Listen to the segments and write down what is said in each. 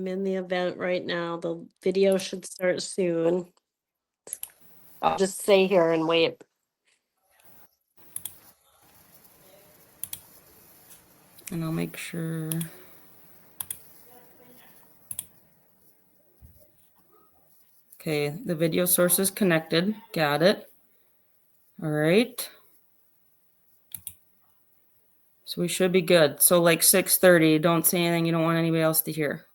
I'm in the event right now. The video should start soon. I'll just stay here and wait. And I'll make sure. Okay, the video source is connected. Got it. All right. So we should be good. So like 6:30, don't say anything you don't want anybody else to hear.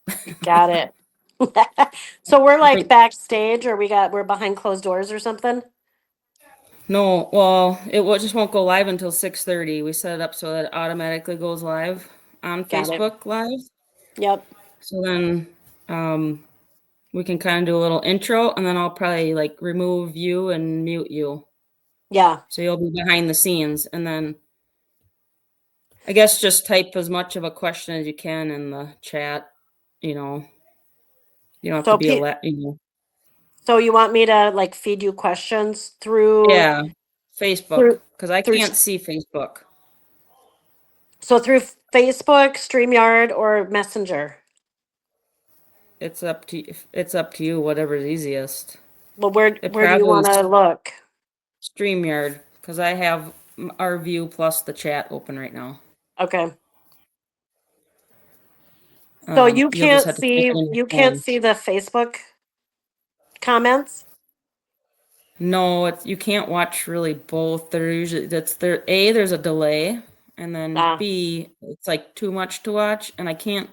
Got it. So we're like backstage, or we're behind closed doors or something? No, well, just won't go live until 6:30. We set it up so that it automatically goes live on Got it. Facebook Live. Yep. So then we can kind of do a little intro, and then I'll probably like remove you and mute you. Yeah. So you'll be behind the scenes, and then I guess just type as much of a question as you can in the chat. You know, you don't have to be So you want me to like feed you questions through Yeah, Facebook, through because I through can't see Facebook. so through Facebook, StreamYard, or Messenger? It's up to you, whatever's easiest. Well, It where do you probably want to look? StreamYard, because I have our view plus the chat open right now. Okay. So you You'll just can't have to type see it in your you can't phone. see the Facebook comments? No, you can't watch really both. There's a delay, and then Ah, B, it's like too much to watch, and I'd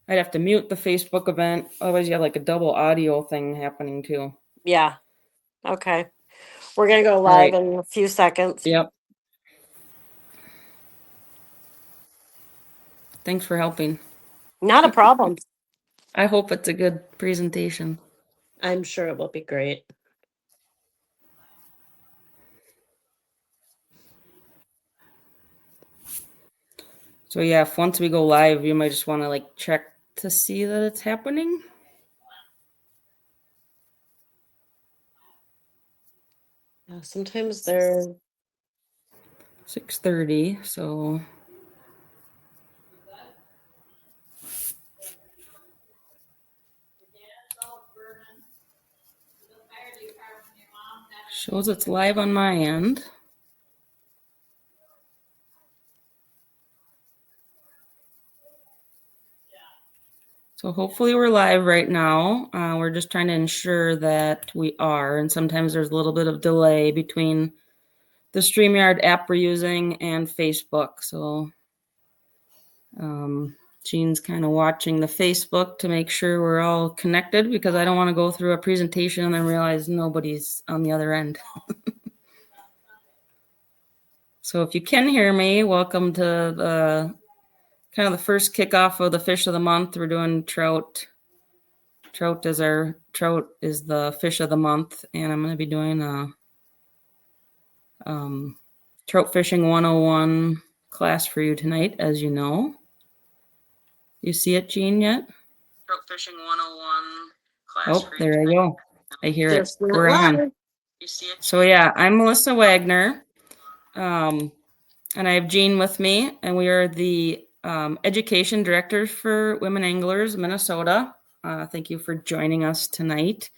have to mute the Facebook event. Otherwise, you have like a double audio thing happening too. yeah. Okay. We're gonna go All live right. in a few seconds. Yep. Thanks for helping. Not a problem. I hope it's a good presentation. I'm sure it will be great. So yeah, if once we go live, you might just want to like check to see that it's happening. Yeah, sometimes they're 6:30, so shows it's live on my end. So hopefully we're live right now. We're just trying to ensure that we are, and sometimes there's a little bit of delay between the StreamYard app we're using and Facebook. So Jean's kind of watching the Facebook to make sure we're all connected, because I don't want to go through a presentation and then realize nobody's on the other end. So if you can hear me, welcome to the kind of the first kickoff of the fish of the month. We're doing trout. Trout is the fish of the month, and I'm going to be doing a trout fishing 101 class for you tonight, as you know. You see it, Jean, yet? Trout fishing 101 class. Oh, there you go. I hear it. We're on. You see it? So yeah, I'm Melissa Wagner, and I have Jean with me, and we are the education directors for Women Anglers Minnesota. Thank you for joining us tonight.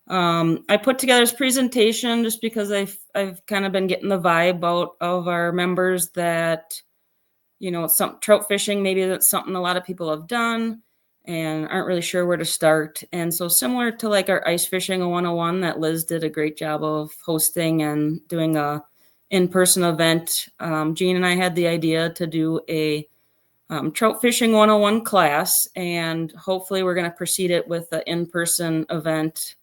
I put together this presentation just because I've kind of been getting the vibe out of our members that, some trout fishing maybe that's something a lot of people have done and aren't really sure where to start. And so similar to like our ice fishing 101 that Liz did a great job of hosting and doing a in-person event, Jean and I had the idea to do a trout fishing 101 class, and hopefully we're going to proceed it with the in-person event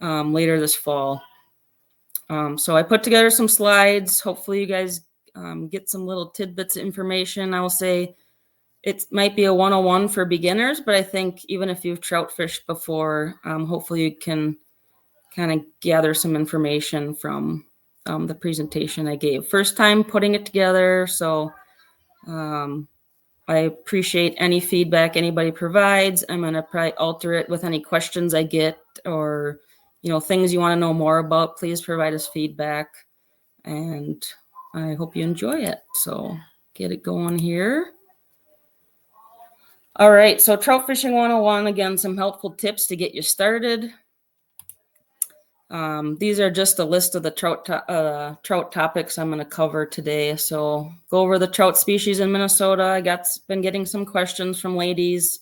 later this fall. So I put together some slides. Hopefully you guys get some little tidbits of information. I will say it might be a 101 for beginners, but I think even if you've trout fished before, hopefully you can kind of gather some information from the presentation I gave. First time putting it together, so I appreciate any feedback anybody provides. I'm going to probably alter it with any questions I get, or things you want to know more about. Please provide us feedback, and I hope you enjoy it. So get it going here. All right, so Trout Fishing 101, again, some helpful tips to get you started. These are just a list of the trout topics I'm going to cover today. So go over the trout species in Minnesota. Been getting some questions from ladies.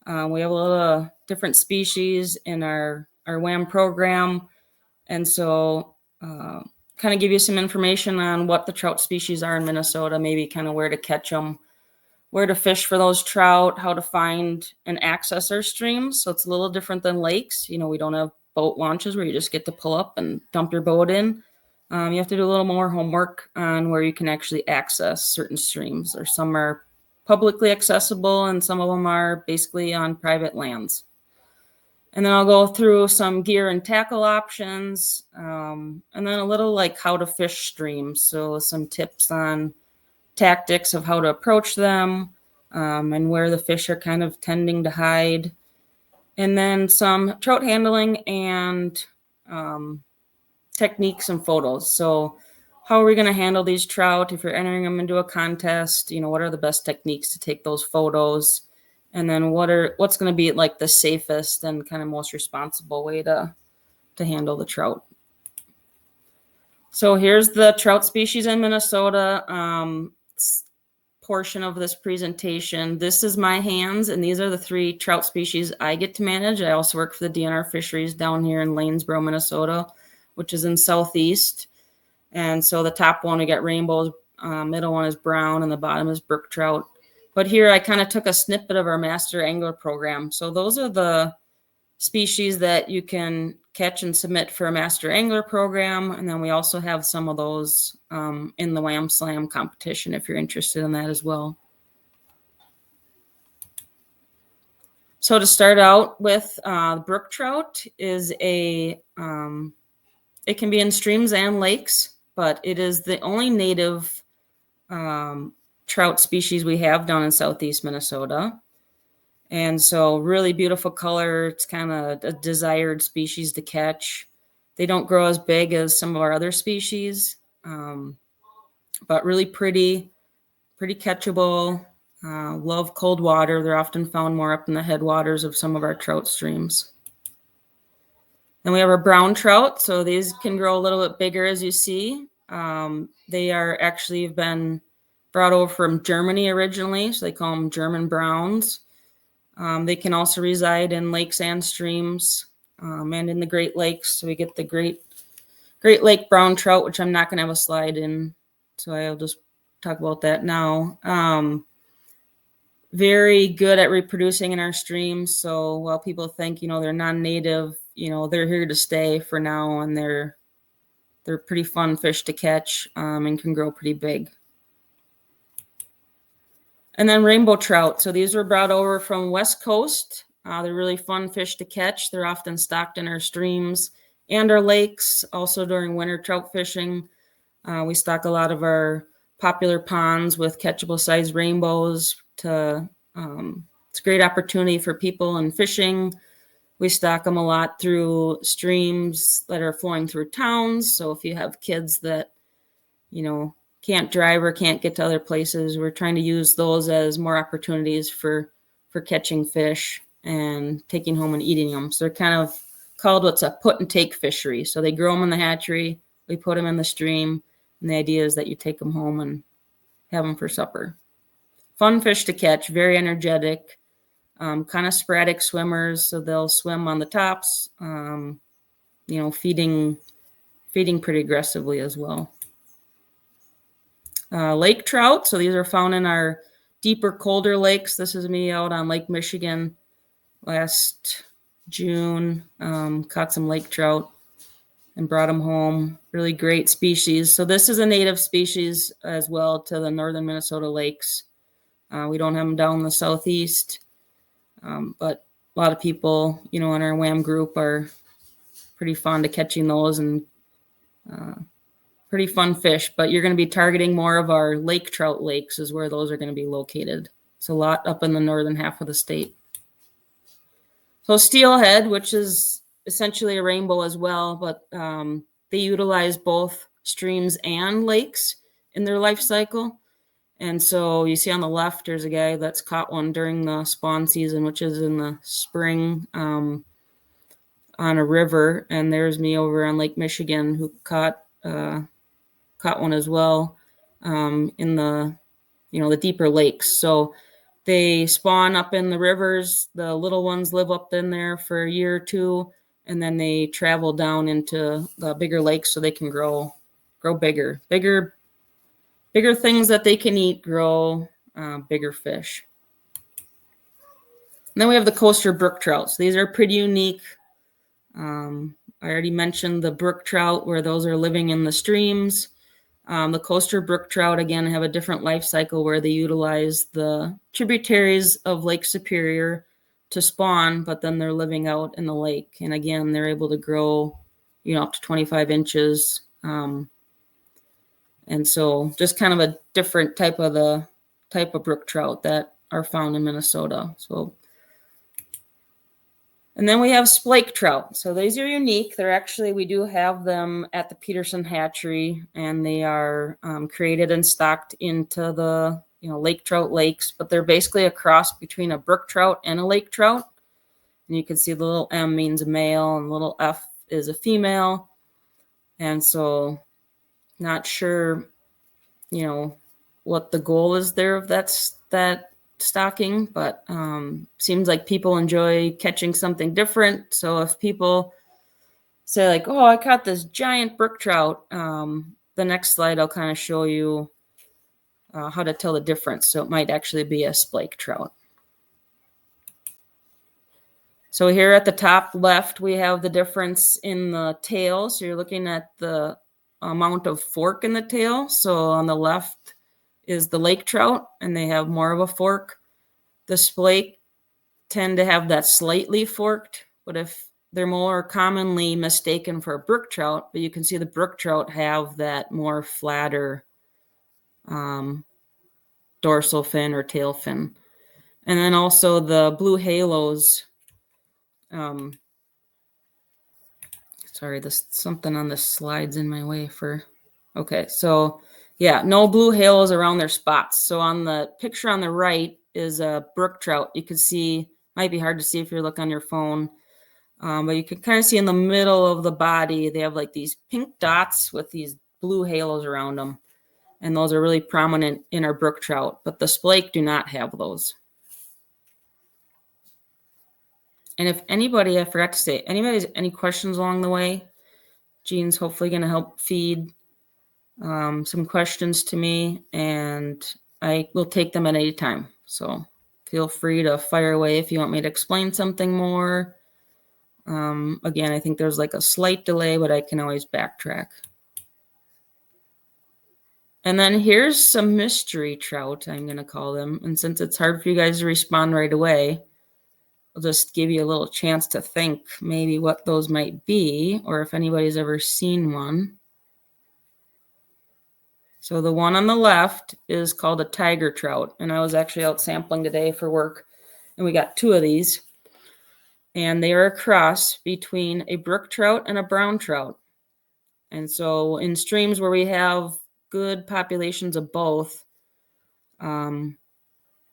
We have a lot of different species in our WAM program. And so kind of give you some information on what the trout species are in Minnesota, maybe kind of where to catch them, where to fish for those trout, how to find and access our streams. So it's a little different than lakes. You know, we don't have boat launches where you just get to pull up and dump your boat in. You have to do a little more homework on where you can actually access certain streams, or some are publicly accessible and some of them are basically on private lands. And then I'll go through some gear and tackle options, and then a little like how to fish streams. So some tips on tactics of how to approach them, and where the fish are kind of tending to hide. And then some trout handling and techniques and photos. So how are we going to handle these trout if you're entering them into a contest? You know, what are the best techniques to take those photos? And then what's going to be like the safest and kind of most responsible way to handle the trout. So here's the trout species in Minnesota portion of this presentation. This is my hands, and these are the 3 trout species I get to manage. I also work for the DNR Fisheries down here in Lanesboro, Minnesota, which is in southeast. And so the top one, we got rainbows, middle one is brown, and the bottom is brook trout. But here I kind of took a snippet of our master angler program. So those are the species that you can catch and submit for a master angler program. And then we also have some of those in the Wham Slam competition if you're interested in that as well. So to start out with, brook trout is it can be in streams and lakes, but it is the only native trout species we have down in southeast Minnesota. And so really beautiful color. It's kind of a desired species to catch. They don't grow as big as some of our other species, but really pretty catchable. Love cold water. They're often found more up in the headwaters of some of our trout streams. Then we have our brown trout. So these can grow a little bit bigger, as you see. They are actually have been brought over from Germany originally, so they call them German browns. They can also reside in lakes and streams, and in the Great Lakes. So we get the Great Lake brown trout, which I'm not going to have a slide in, so I'll just talk about that now. Very good at reproducing in our streams. So while people think, you know, they're non-native, you know, they're here to stay for now, and they're pretty fun fish to catch, and can grow pretty big. And then rainbow trout. So these were brought over from West Coast. They're really fun fish to catch. They're often stocked in our streams and our lakes. Also during winter trout fishing, we stock a lot of our popular ponds with catchable size rainbows. It's a great opportunity for people in fishing. We stock them a lot through streams that are flowing through towns. So if you have kids that, you know, can't drive or can't get to other places, we're trying to use those as more opportunities for catching fish and taking home and eating them. So they're kind of called what's a put and take fishery. So they grow them in the hatchery, we put them in the stream, and the idea is that you take them home and have them for supper. Fun fish to catch, very energetic, kind of sporadic swimmers. So they'll swim on the tops, you know, feeding pretty aggressively as well. Lake trout. So these are found in our deeper, colder lakes. This is me out on Lake Michigan last June. Caught some lake trout and brought them home. Really great species. So this is a native species as well to the northern Minnesota lakes. We don't have them down in the southeast, but a lot of people, you know, in our WAM group are pretty fond of catching those, and pretty fun fish. But you're going to be targeting more of our lake trout lakes is where those are going to be located. It's a lot up in the northern half of the state. So steelhead, which is essentially a rainbow as well, but they utilize both streams and lakes in their life cycle. And so you see on the left, there's a guy that's caught one during the spawn season, which is in the spring, on a river. And there's me over on Lake Michigan who caught one as well, in the, the deeper lakes. So they spawn up in the rivers. The little ones live up in there for a year or two, and then they travel down into the bigger lakes so they can grow bigger things that they can eat, grow bigger fish. And then we have the coaster brook trouts. These are pretty unique. I already mentioned the brook trout, where those are living in the streams. The coaster brook trout, again, have a different life cycle where they utilize the tributaries of Lake Superior to spawn, but then they're living out in the lake. And again, they're able to grow, up to 25 inches. And so just kind of a different type of brook trout that are found in Minnesota. And then we have splake trout. So these are unique. We do have them at the Peterson hatchery, and they are created and stocked into the, lake trout lakes, but they're basically a cross between a brook trout and a lake trout. And you can see the little M means a male and little F is a female. And so not sure, what the goal is there of that stocking, but seems like people enjoy catching something different. So if people say like, oh, I caught this giant brook trout, the next slide I'll kind of show you how to tell the difference. So it might actually be a splake trout. So here at the top left, we have the difference in the tail. So you're looking at the amount of fork in the tail. So on the left is the lake trout, and they have more of a fork. The splake tend to have that slightly forked, but if they're more commonly mistaken for a brook trout, but you can see the brook trout have that more flatter dorsal fin or tail fin. And then also the blue halos. Sorry, something on the slides in my way okay. So yeah, no blue halos around their spots. So on the picture on the right is a brook trout. You can see, might be hard to see if you look on your phone, but you can kind of see in the middle of the body, they have like these pink dots with these blue halos around them. And those are really prominent in our brook trout, but the splake do not have those. And if anybody, I forgot to say, anybody has any questions along the way, Jean's hopefully going to help feed some questions to me, and I will take them at any time. So feel free to fire away if you want me to explain something more. Again, I think there's like a slight delay, but I can always backtrack. And then here's some mystery trout, I'm going to call them. And since it's hard for you guys to respond right away, I'll just give you a little chance to think maybe what those might be, or if anybody's ever seen one. So the one on the left is called a tiger trout. And I was actually out sampling today for work, and we got two of these. And they are a cross between a brook trout and a brown trout. And so in streams where we have good populations of both,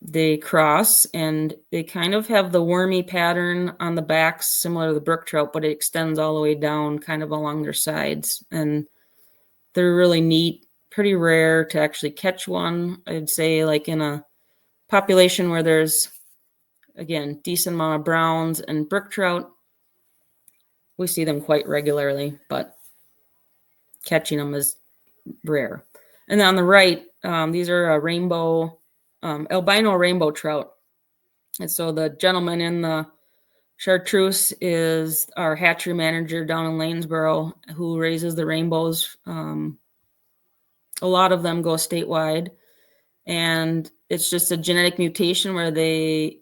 they cross, and they kind of have the wormy pattern on the backs, similar to the brook trout, but it extends all the way down kind of along their sides. And they're really neat, pretty rare to actually catch one. I'd say like in a population where there's, again, decent amount of browns and brook trout, we see them quite regularly, but catching them is rare. And then on the right, these are a rainbow, albino rainbow trout. And so the gentleman in the chartreuse is our hatchery manager down in Lanesboro, who raises the rainbows. A lot of them go statewide, and it's just a genetic mutation where they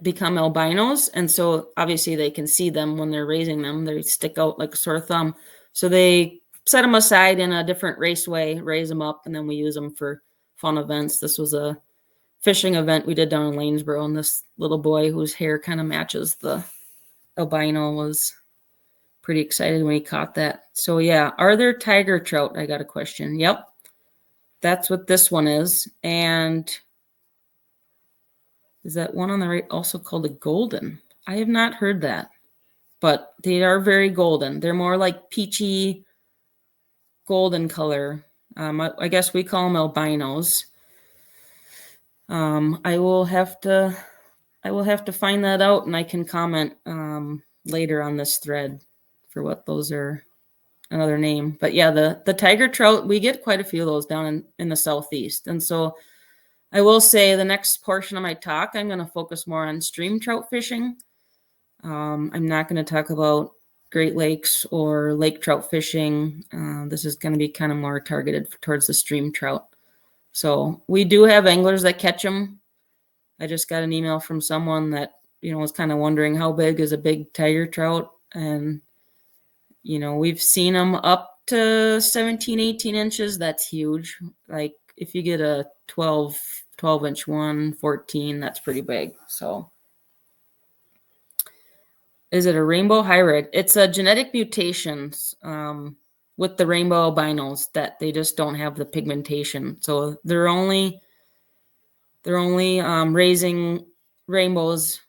become albinos. And so obviously they can see them when they're raising them. They stick out like a sore thumb. So they set them aside in a different raceway, raise them up, and then we use them for fun events. This was a fishing event we did down in Lanesboro, and this little boy whose hair kind of matches the albino was pretty excited when he caught that. So yeah, are there tiger trout? I got a question. Yep. That's what this one is. And is that one on the right also called a golden? I have not heard that, but they are very golden. They're more like peachy golden color. I guess we call them albinos. I will have to find that out, and I can comment later on this thread for what those are, another name. But yeah, the tiger trout, we get quite a few of those down in the southeast. And so I will say the next portion of my talk, I'm going to focus more on stream trout fishing. I'm not going to talk about Great Lakes or lake trout fishing. This is going to be kind of more targeted towards the stream trout. So we do have anglers that catch them. I just got an email from someone that, was kind of wondering how big is a big tiger trout. And, we've seen them up to 17, 18 inches. That's huge. Like if you get a 12-inch one, 14, that's pretty big. So is it a rainbow hybrid? It's a genetic mutations with the rainbow albinos that they just don't have the pigmentation. So they're only raising rainbows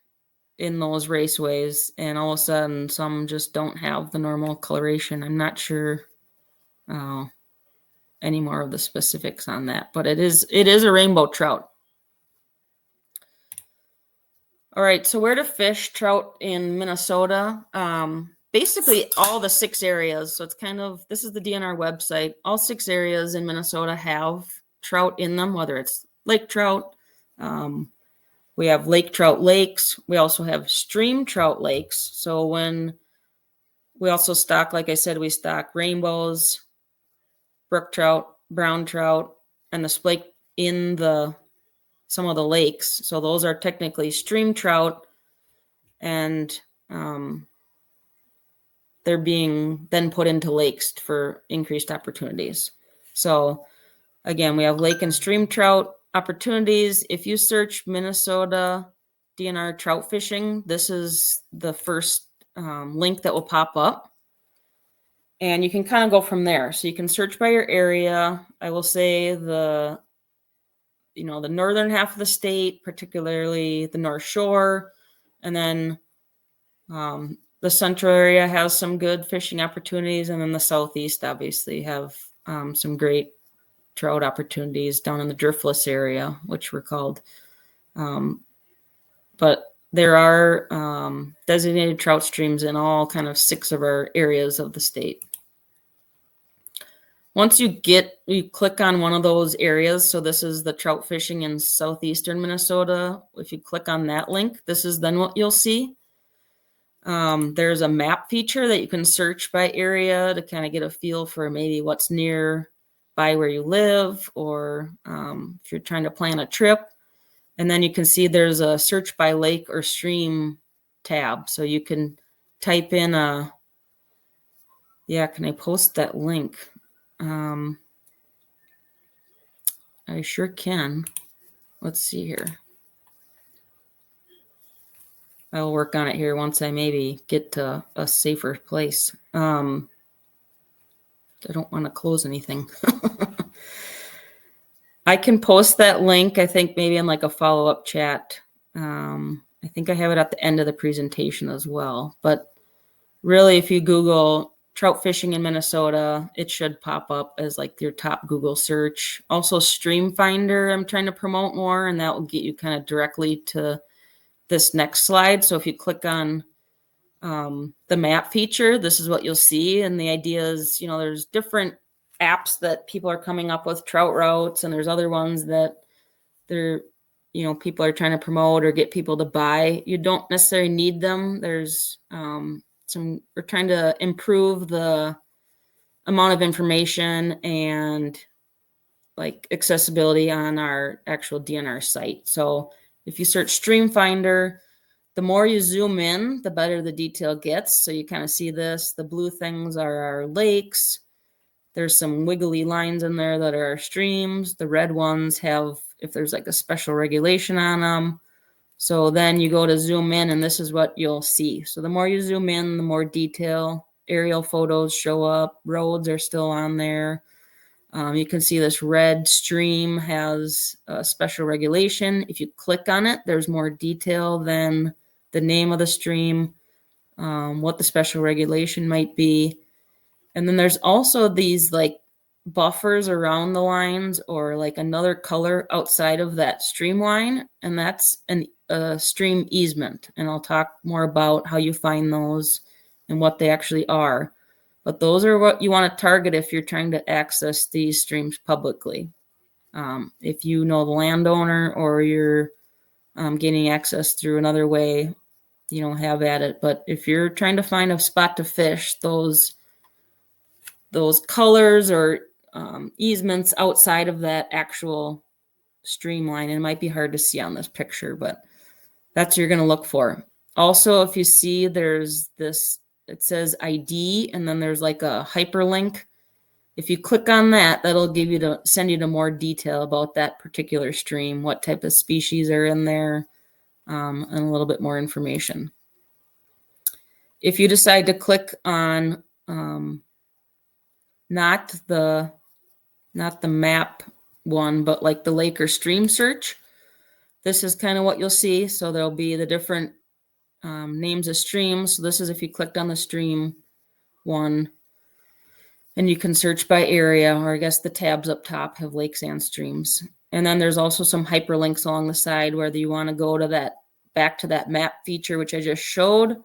in those raceways, and all of a sudden some just don't have the normal coloration. I'm not sure any more of the specifics on that, but it is a rainbow trout. All right, so where to fish trout in Minnesota? Basically all the 6 areas. So it's this is the DNR website. All 6 areas in Minnesota have trout in them, whether it's lake trout. We have lake trout lakes. We also have stream trout lakes. So when we also stock, like I said, we stock rainbows, brook trout, brown trout, and the splake in some of the lakes. So those are technically stream trout, and they're being then put into lakes for increased opportunities. So again, we have lake and stream trout opportunities. If you search Minnesota DNR trout fishing, this is the first link that will pop up. And you can kind of go from there. So you can search by your area. I will say the northern half of the state, particularly the North Shore, and then the central area has some good fishing opportunities, and then the southeast obviously have some great trout opportunities down in the driftless area, which we're called. But there are designated trout streams in all kind of 6 of our areas of the state. Once you click on one of those areas, so this is the trout fishing in southeastern Minnesota. If you click on that link, this is then what you'll see. There's a map feature that you can search by area to kind of get a feel for maybe what's near by where you live, or if you're trying to plan a trip. And then you can see there's a search by lake or stream tab. So you can type in can I post that link? I sure can. Let's see here. I'll work on it here once I maybe get to a safer place. I don't want to close anything. I can post that link, I think maybe in like a follow-up chat. I think I have it at the end of the presentation as well. But really, if you Google trout fishing in Minnesota, it should pop up as like your top Google search. Also, Stream Finder, I'm trying to promote more, and that will get you kind of directly to this next slide. So if you click on the map feature, this is what you'll see. And the idea is, there's different apps that people are coming up with, trout routes, and there's other ones that people are trying to promote or get people to buy. You don't necessarily need them. There's we're trying to improve the amount of information and like accessibility on our actual DNR site. So if you search Stream Finder, the more you zoom in, the better the detail gets. So you kind of see this. The blue things are our lakes. There's some wiggly lines in there that are our streams. The red ones have, if there's like a special regulation on them. So then you go to zoom in, and this is what you'll see. So the more you zoom in, the more detail aerial photos show up. Roads are still on there. You can see this red stream has a special regulation. If you click on it, there's more detail than the name of the stream, what the special regulation might be. And then there's also these like buffers around the lines or like another color outside of that streamline, and that's a stream easement. And I'll talk more about how you find those and what they actually are. But those are what you want to target if you're trying to access these streams publicly. If you know the landowner or you're gaining access through another way, have at it. But if you're trying to find a spot to fish, those colors or easements outside of that actual streamline, and it might be hard to see on this picture, but that's what you're going to look for. Also, if you see there's this, it says ID, and then there's like a hyperlink. If you click on that, that'll send you to more detail about that particular stream, what type of species are in there, and a little bit more information. If you decide to click on not the map one, but like the lake or stream search, this is kind of what you'll see. So there'll be the different names of streams. So this is if you clicked on the stream one, and you can search by area, or I guess the tabs up top have lakes and streams. And then there's also some hyperlinks along the side, whether you want to go to back to that map feature, which I just showed,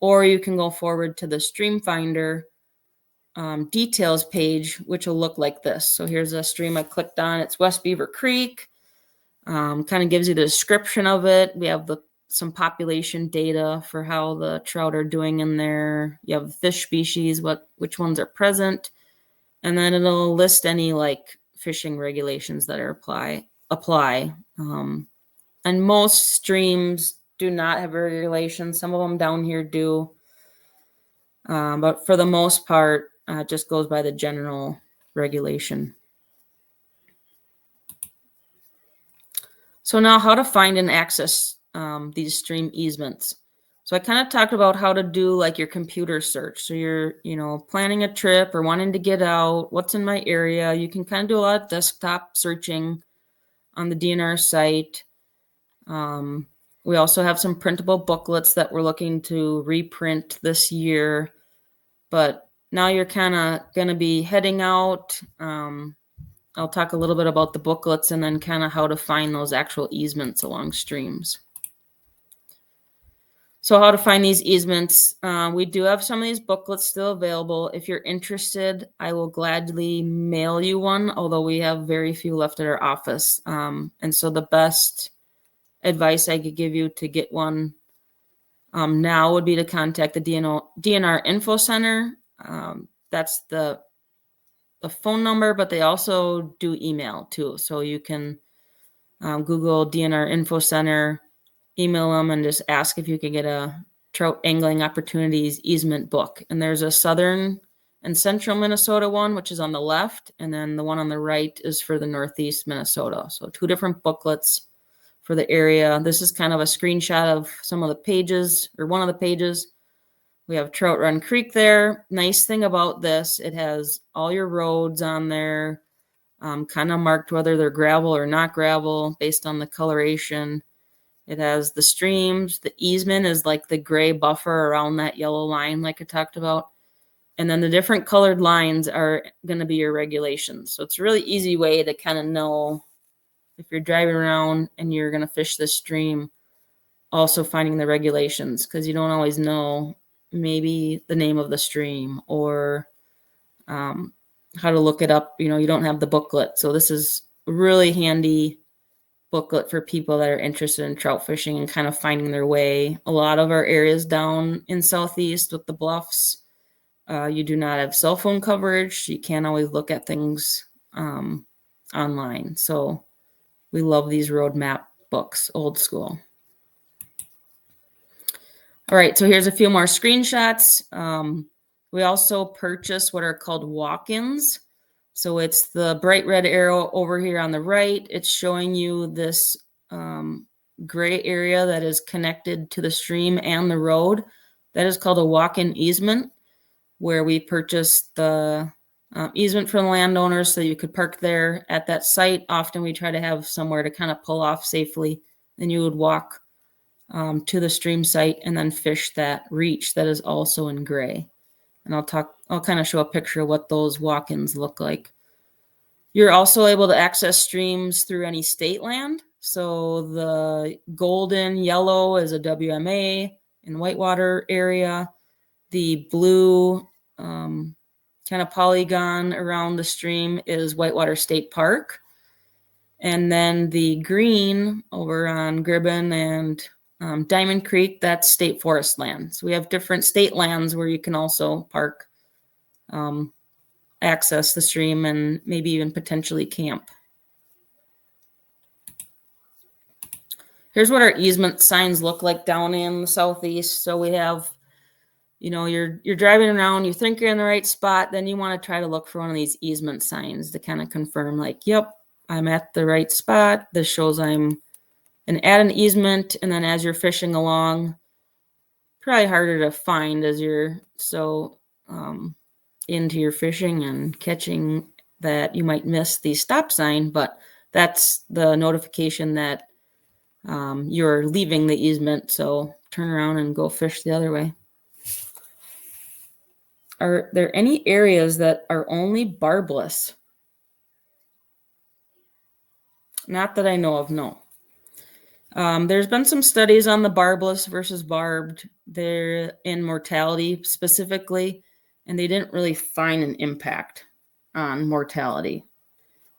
or you can go forward to the stream finder details page, which will look like this. So here's a stream I clicked on. It's West Beaver Creek. Kind of gives you the description of it. We have some population data for how the trout are doing in there. You have fish species, which ones are present, and then it'll list any like fishing regulations that are apply. And most streams do not have regulations. Some of them down here do, but for the most part, it just goes by the general regulation. So now how to find and access these stream easements. So I kind of talked about how to do like your computer search. So you're, planning a trip or wanting to get out, what's in my area. You can kind of do a lot of desktop searching on the DNR site. We also have some printable booklets that we're looking to reprint this year. But now you're kind of going to be heading out. I'll talk a little bit about the booklets and then kind of how to find those actual easements along streams. So how to find these easements. We do have some of these booklets still available. If you're interested, I will gladly mail you one, although we have very few left at our office. And so the best advice I could give you to get one now would be to contact the DNR Info Center. That's the phone number, but they also do email too. So you can Google DNR Info Center, email them, and just ask if you could get a trout angling opportunities easement book. And there's a southern and central Minnesota one, which is on the left, and then the one on the right is for the northeast Minnesota. So 2 different booklets for the area. This is kind of a screenshot of some of the pages, or one of the pages. We have Trout Run Creek there. Nice thing about this, it has all your roads on there, kind of marked whether they're gravel or not gravel based on the coloration. It has the streams. The easement is like the gray buffer around that yellow line like I talked about. And then the different colored lines are going to be your regulations. So it's a really easy way to kind of know if you're driving around and you're going to fish this stream, also finding the regulations, because you don't always know maybe the name of the stream or how to look it up. You don't have the booklet. So this is a really handy booklet for people that are interested in trout fishing and kind of finding their way. A lot of our areas down in Southeast with the bluffs, you do not have cell phone coverage. You can't always look at things online. So we love these road map books, old school. All right, so here's a few more screenshots. We also purchased what are called walk-ins. So it's the bright red arrow over here on the right. It's showing you this gray area that is connected to the stream and the road. That is called a walk-in easement. where we purchased the easement from the landowners so you could park there at that site. Often we try to have somewhere to kind of pull off safely. Then you would walk to the stream site and then fish that reach that is also in gray. And I'll kind of show a picture of what those walk-ins look like. You're also able to access streams through any state land. So the golden yellow is a WMA in Whitewater area. The blue kind of polygon around the stream is Whitewater State Park. And then the green over on Gribben and Diamond Creek, that's state forest land. So we have different state lands where you can also park, access the stream, and maybe even potentially camp. Here's what our easement signs look like down in the southeast. So we have, you're driving around, you think you're in the right spot, then you want to try to look for one of these easement signs to kind of confirm, like, yep, I'm at the right spot. This shows I'm at an easement. And then as you're fishing along, probably harder to find as you're so into your fishing and catching that you might miss the stop sign, but that's the notification that you're leaving the easement. So turn around and go fish the other way. Are there any areas that are only barbless? Not that I know of, no. There's been some studies on the barbless versus barbed. They're in mortality specifically, and they didn't really find an impact on mortality.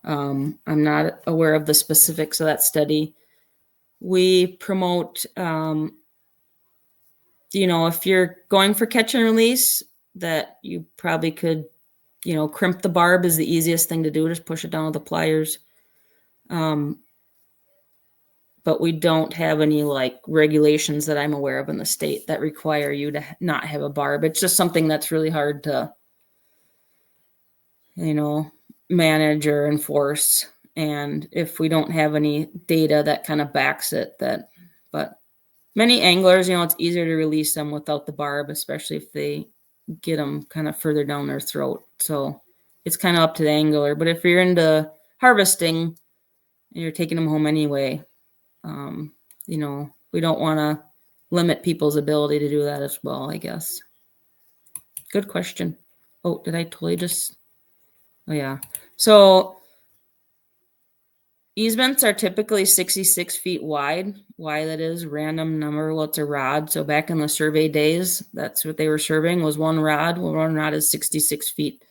I'm not aware of the specifics of that study. We promote, if you're going for catch and release, that you probably could, crimp the barb is the easiest thing to do. Just push it down with the pliers. But we don't have any regulations that I'm aware of in the state that require you to not have a barb. It's just something that's really hard to, manage or enforce. And if we don't have any data that kind of backs it, but many anglers, it's easier to release them without the barb, especially if they get them kind of further down their throat. So it's kind of up to the angler. But if you're into harvesting and you're taking them home anyway, we don't want to limit people's ability to do that as well, I guess. Good question. Oh, did I totally just... Oh, yeah. So easements are typically 66 feet wide. Why that is, random number. Well, it's a rod. So back in the survey days, that's what they were surveying was one rod. Well, one rod is 66 feet.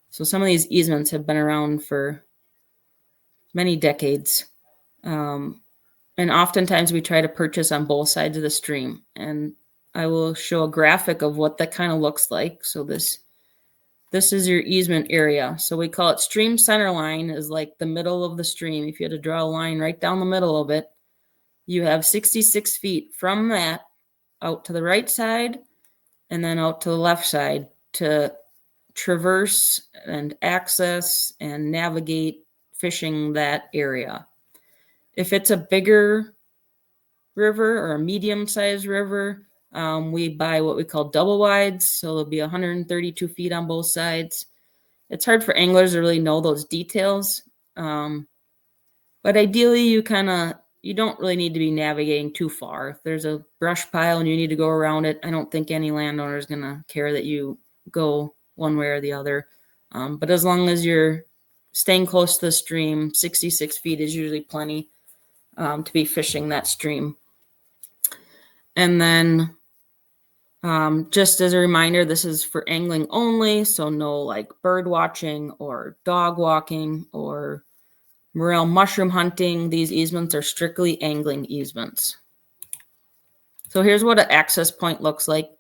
So some of these easements have been around for many decades. And oftentimes we try to purchase on both sides of the stream. And I will show a graphic of what that kind of looks like. So this is your easement area. So we call it stream center line, is like the middle of the stream. If you had to draw a line right down the middle of it, you have 66 feet from that out to the right side and then out to the left side to traverse and access and navigate fishing that area. If it's a bigger river or a medium-sized river, we buy what we call double wides. So there'll be 132 feet on both sides. It's hard for anglers to really know those details. But ideally, you don't really need to be navigating too far. If there's a brush pile and you need to go around it, I don't think any landowner is going to care that you go one way or the other. But as long as you're staying close to the stream, 66 feet is usually plenty to be fishing that stream. And then just as a reminder, this is for angling only. So no bird watching or dog walking or morel mushroom hunting. These easements are strictly angling easements. So here's what an access point looks like.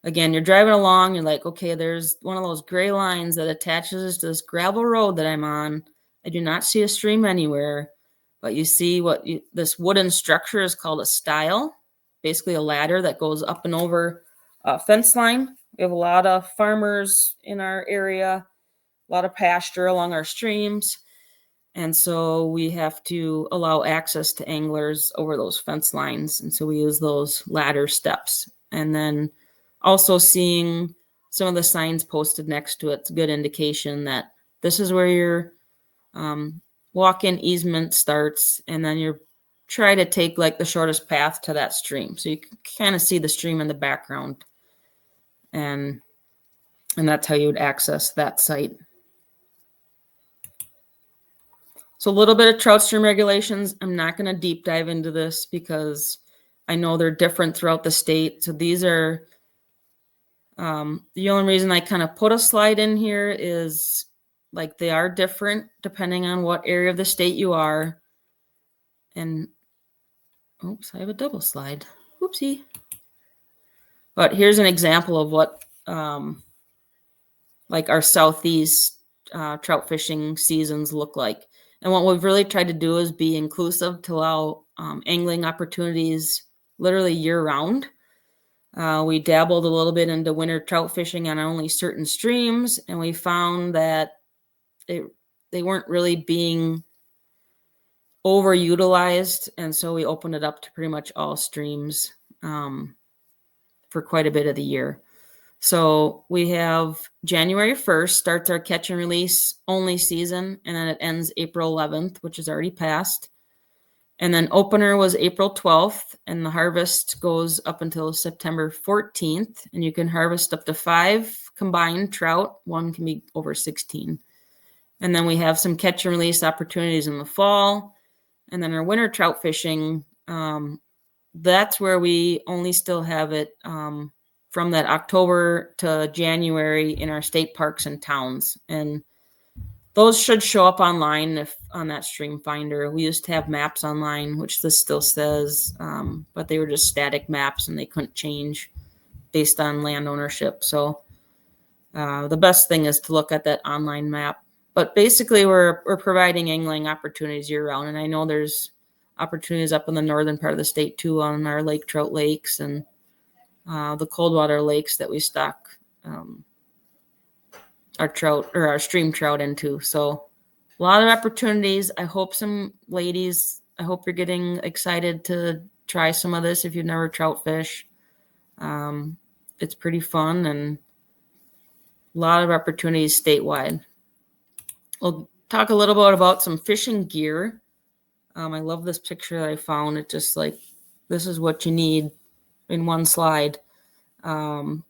Again, you're driving along. You're like, okay, there's one of those gray lines that attaches to this gravel road that I'm on. I do not see a stream anywhere. But you see this wooden structure is called a stile, basically a ladder that goes up and over a fence line. We have a lot of farmers in our area, a lot of pasture along our streams. And so we have to allow access to anglers over those fence lines. And so we use those ladder steps. And then also seeing some of the signs posted next to it's a good indication that this is where your walk-in easement starts, and then you try to take like the shortest path to that stream. So you can kind of see the stream in the background, and that's how you would access that site. So a little bit of trout stream regulations. I'm not going to deep dive into this because I know they're different throughout the state. So these are the only reason I kind of put a slide in here is like they are different depending on what area of the state you are. And oops, I have a double slide. Whoopsie. But here's an example of what like our southeast trout fishing seasons look like. And what we've really tried to do is be inclusive to allow angling opportunities literally year round. We dabbled a little bit into winter trout fishing on only certain streams, and we found that they weren't really being overutilized, and so we opened it up to pretty much all streams for quite a bit of the year. So we have January 1st starts our catch and release only season, and then it ends April 11th, which is already passed. And then opener was April 12th, and the harvest goes up until September 14th, and you can harvest up to 5 combined trout. One can be over 16. And then we have some catch and release opportunities in the fall. And then our winter trout fishing, that's where we only still have it from that October to January in our state parks and towns. And those should show up online if on that stream finder. We used to have maps online, which this still says, but they were just static maps and they couldn't change based on land ownership. So the best thing is to look at that online map. But basically, we're providing angling opportunities year round. And I know there's opportunities up in the northern part of the state too on our lake trout lakes and the cold water lakes that we stock our trout or our stream trout into. So a lot of opportunities. I hope some ladies, I hope you're getting excited to try some of this if you've never trout fish. It's pretty fun and a lot of opportunities statewide. We'll talk a little bit about some fishing gear. I love this picture that I found. It's just like, this is what you need in one slide. You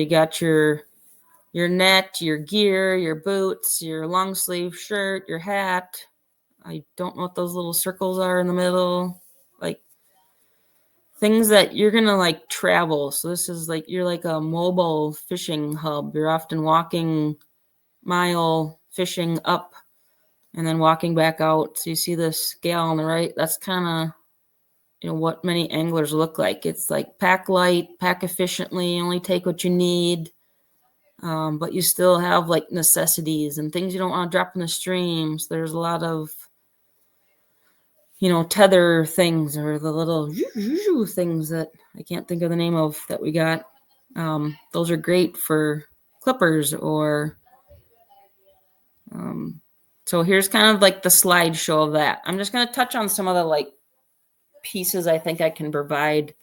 got your net, your gear, your boots, your long sleeve shirt, your hat. I don't know what those little circles are in the middle. Like things that you're going to like travel. So this is like, you're like a mobile fishing hub. You're often walking mile fishing up and then walking back out. So you see this scale on the right. That's kind of, what many anglers look like. It's like pack light, pack efficiently, only take what you need. But you still have like necessities and things you don't want to drop in the streams. There's a lot of, tether things or the little things that I can't think of the name of that we got. Those are great for clippers or, so here's kind of like the slideshow of that. I'm just going to touch on some of the like pieces I think I can provide.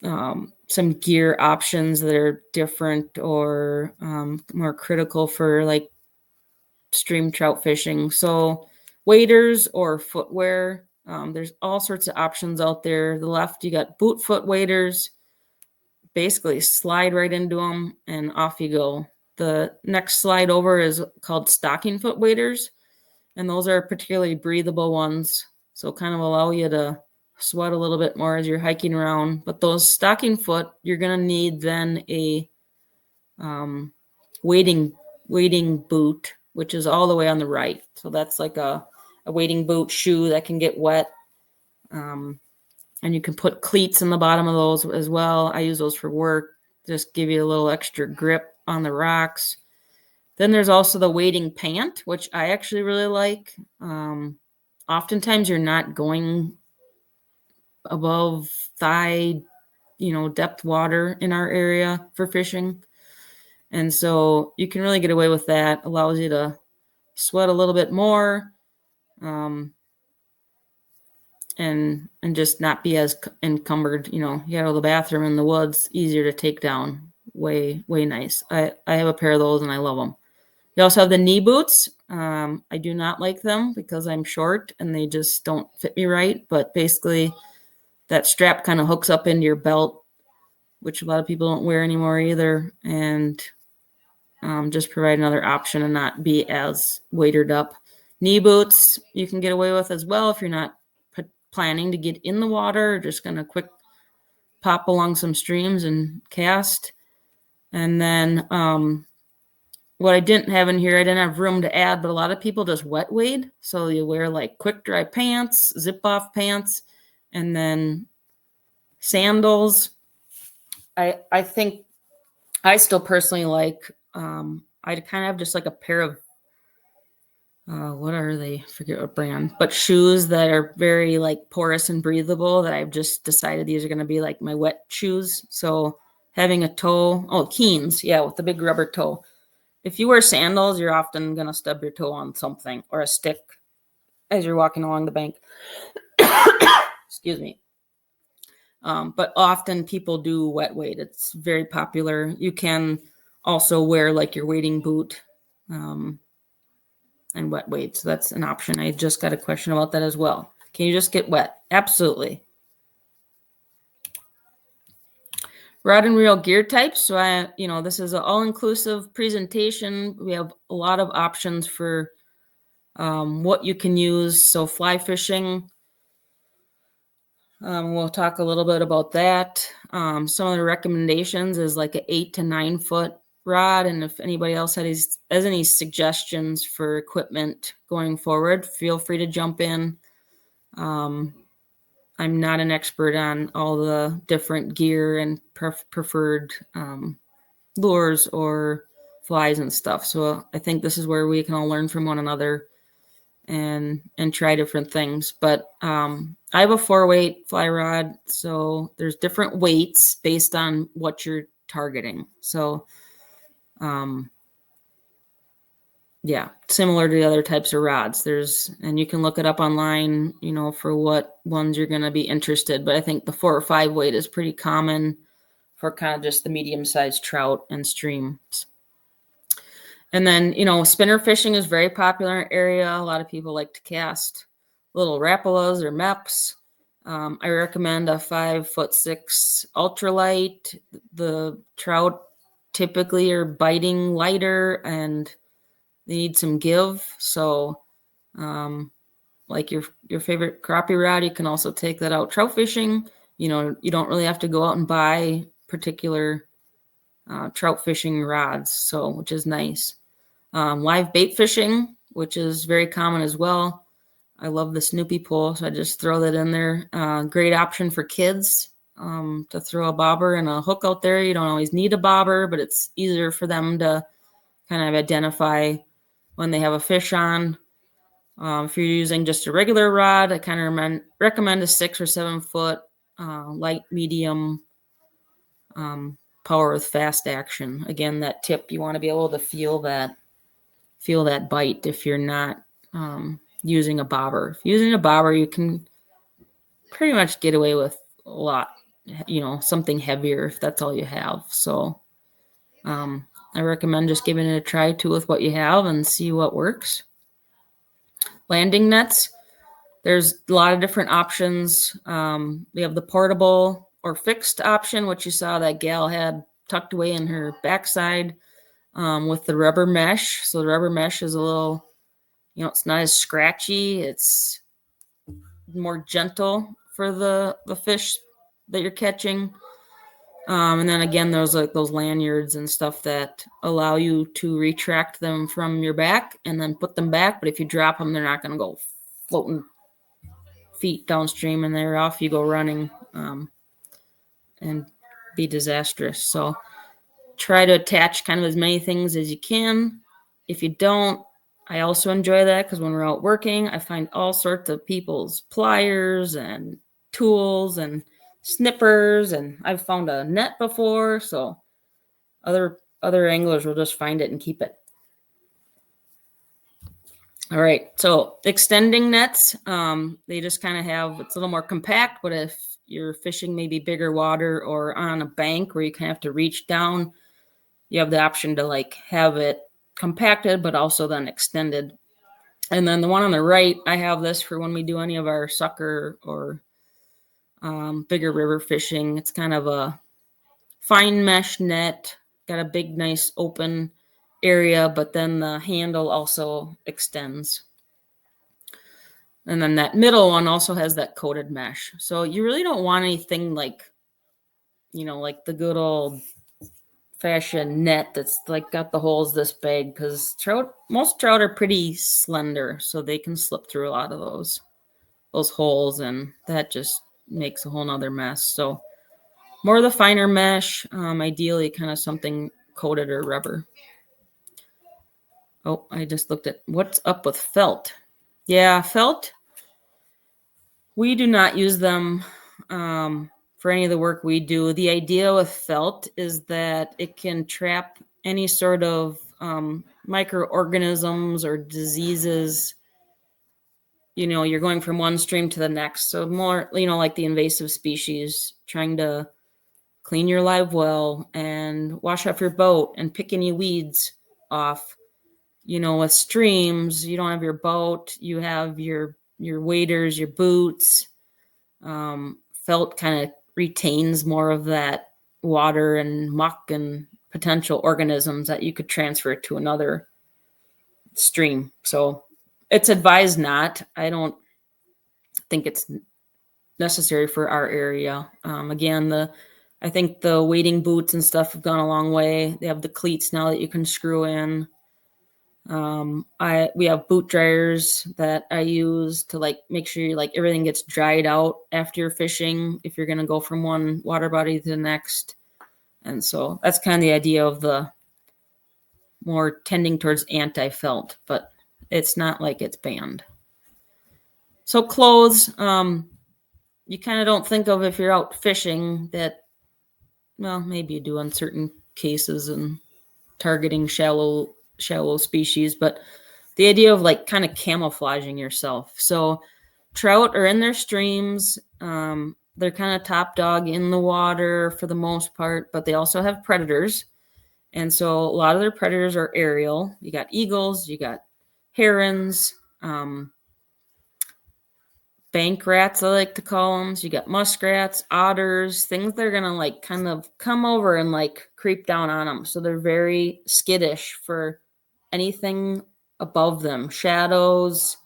Some gear options that are different or more critical for like stream trout fishing. So waders or footwear, there's all sorts of options out there. The left, you got boot foot waders, basically slide right into them and off you go. The next slide over is called stocking foot waders, and those are particularly breathable ones. So kind of allow you to sweat a little bit more as you're hiking around. But those stocking foot, you're going to need then a wading boot, which is all the way on the right. So that's like a wading boot shoe that can get wet. And you can put cleats in the bottom of those as well. I use those for work, just give you a little extra grip on the rocks. Then there's also the wading pant, which I actually really like. Oftentimes you're not going above thigh, depth water in our area for fishing. And so you can really get away with that. Allows you to sweat a little bit more and just not be as encumbered. You go to the bathroom in the woods, easier to take down. way nice. I have a pair of those and I love them. You also have the knee boots. I do not like them because I'm short and they just don't fit me right. But basically, that strap kind of hooks up into your belt, which a lot of people don't wear anymore either, and just provide another option and not be as weighted up. Knee boots you can get away with as well if you're not planning to get in the water, just going to quick pop along some streams and cast. And then what I didn't have in here, I didn't have room to add, but a lot of people just wet wade. So you wear like quick dry pants, zip off pants, and then sandals. I think I still personally like, I kind of have just like a pair of, what are they? I forget what brand, but shoes that are very like porous and breathable that I've just decided these are going to be like my wet shoes. So having a toe, Keens, yeah, with the big rubber toe. If you wear sandals, you're often going to stub your toe on something or a stick as you're walking along the bank. Excuse me. But often people do wet wade. It's very popular. You can also wear like your wading boot and wet wade. So that's an option. I just got a question about that as well. Can you just get wet? Absolutely. Rod and reel gear types. So this is an all-inclusive presentation. We have a lot of options for what you can use. So fly fishing, we'll talk a little bit about that. Some of the recommendations is like an 8 to 9 foot rod. And if anybody else has any suggestions for equipment going forward, feel free to jump in. I'm not an expert on all the different gear and preferred lures or flies and stuff. So I think this is where we can all learn from one another and try different things. But I have a 4-weight fly rod, so there's different weights based on what you're targeting. So yeah, similar to the other types of rods. And you can look it up online, for what ones you're going to be interested. But I think the 4 or 5 weight is pretty common for kind of just the medium-sized trout and streams. And then, spinner fishing is very popular in our area. A lot of people like to cast little Rapalas or Meps. I recommend a 5'6" ultralight. The trout typically are biting lighter and they need some give. So like your favorite crappie rod, you can also take that out trout fishing. You don't really have to go out and buy particular trout fishing rods, which is nice. Live bait fishing, which is very common as well. I love the Snoopy pole, so I just throw that in there. Great option for kids to throw a bobber and a hook out there. You don't always need a bobber, but it's easier for them to kind of identify when they have a fish on. If you're using just a regular rod, I kind of recommend a 6 or 7 foot light medium power with fast action. Again, that tip, you want to be able to feel that bite if you're not using a bobber. If you're using a bobber, you can pretty much get away with a lot, something heavier if that's all you have. So I recommend just giving it a try too with what you have and see what works. Landing nets. There's a lot of different options. We have the portable or fixed option, which you saw that gal had tucked away in her backside with the rubber mesh. So the rubber mesh is a little, it's not as scratchy. It's more gentle for the fish that you're catching. And then again, there's like those lanyards and stuff that allow you to retract them from your back and then put them back. But if you drop them, they're not going to go floating feet downstream and they're off you go running and be disastrous. So try to attach kind of as many things as you can. If you don't, I also enjoy that because when we're out working, I find all sorts of people's pliers and tools and snippers, and I've found a net before, so other anglers will just find it and keep it. All right, so extending nets, they just kind of it's a little more compact, but if you're fishing maybe bigger water or on a bank where you kind of have to reach down, you have the option to like have it compacted, but also then extended. And then the one on the right, I have this for when we do any of our sucker or bigger river fishing. It's kind of a fine mesh net, got a big, nice open area, but then the handle also extends. And then that middle one also has that coated mesh. So you really don't want anything like, like the good old fashioned net that's like got the holes this big, because most trout are pretty slender, so they can slip through a lot of those holes, and that just makes a whole nother mess. So more of the finer mesh, ideally kind of something coated or rubber. Oh, I just looked at what's up with felt. Yeah, felt. We do not use them for any of the work we do. The idea with felt is that it can trap any sort of microorganisms or diseases. You're going from one stream to the next. So more, like the invasive species, trying to clean your live well and wash off your boat and pick any weeds off. With streams, you don't have your boat, you have your waders, your boots. Felt kind of retains more of that water and muck and potential organisms that you could transfer to another stream. So it's advised not. I don't think it's necessary for our area. Again, I think the wading boots and stuff have gone a long way. They have the cleats now that you can screw in. We have boot dryers that I use to like make sure everything gets dried out after you're fishing if you're going to go from one water body to the next. And so that's kind of the idea of the more tending towards anti-felt, but it's not like it's banned. So clothes, you kind of don't think of if you're out fishing that, well, maybe you do in certain cases and targeting shallow species, but the idea of like kind of camouflaging yourself. So trout are in their streams. They're kind of top dog in the water for the most part, but they also have predators. And so a lot of their predators are aerial. You got eagles, you got herons, bank rats, I like to call them. So you got muskrats, otters, things that are going to like kind of come over and like creep down on them. So they're very skittish for anything above them, shadows,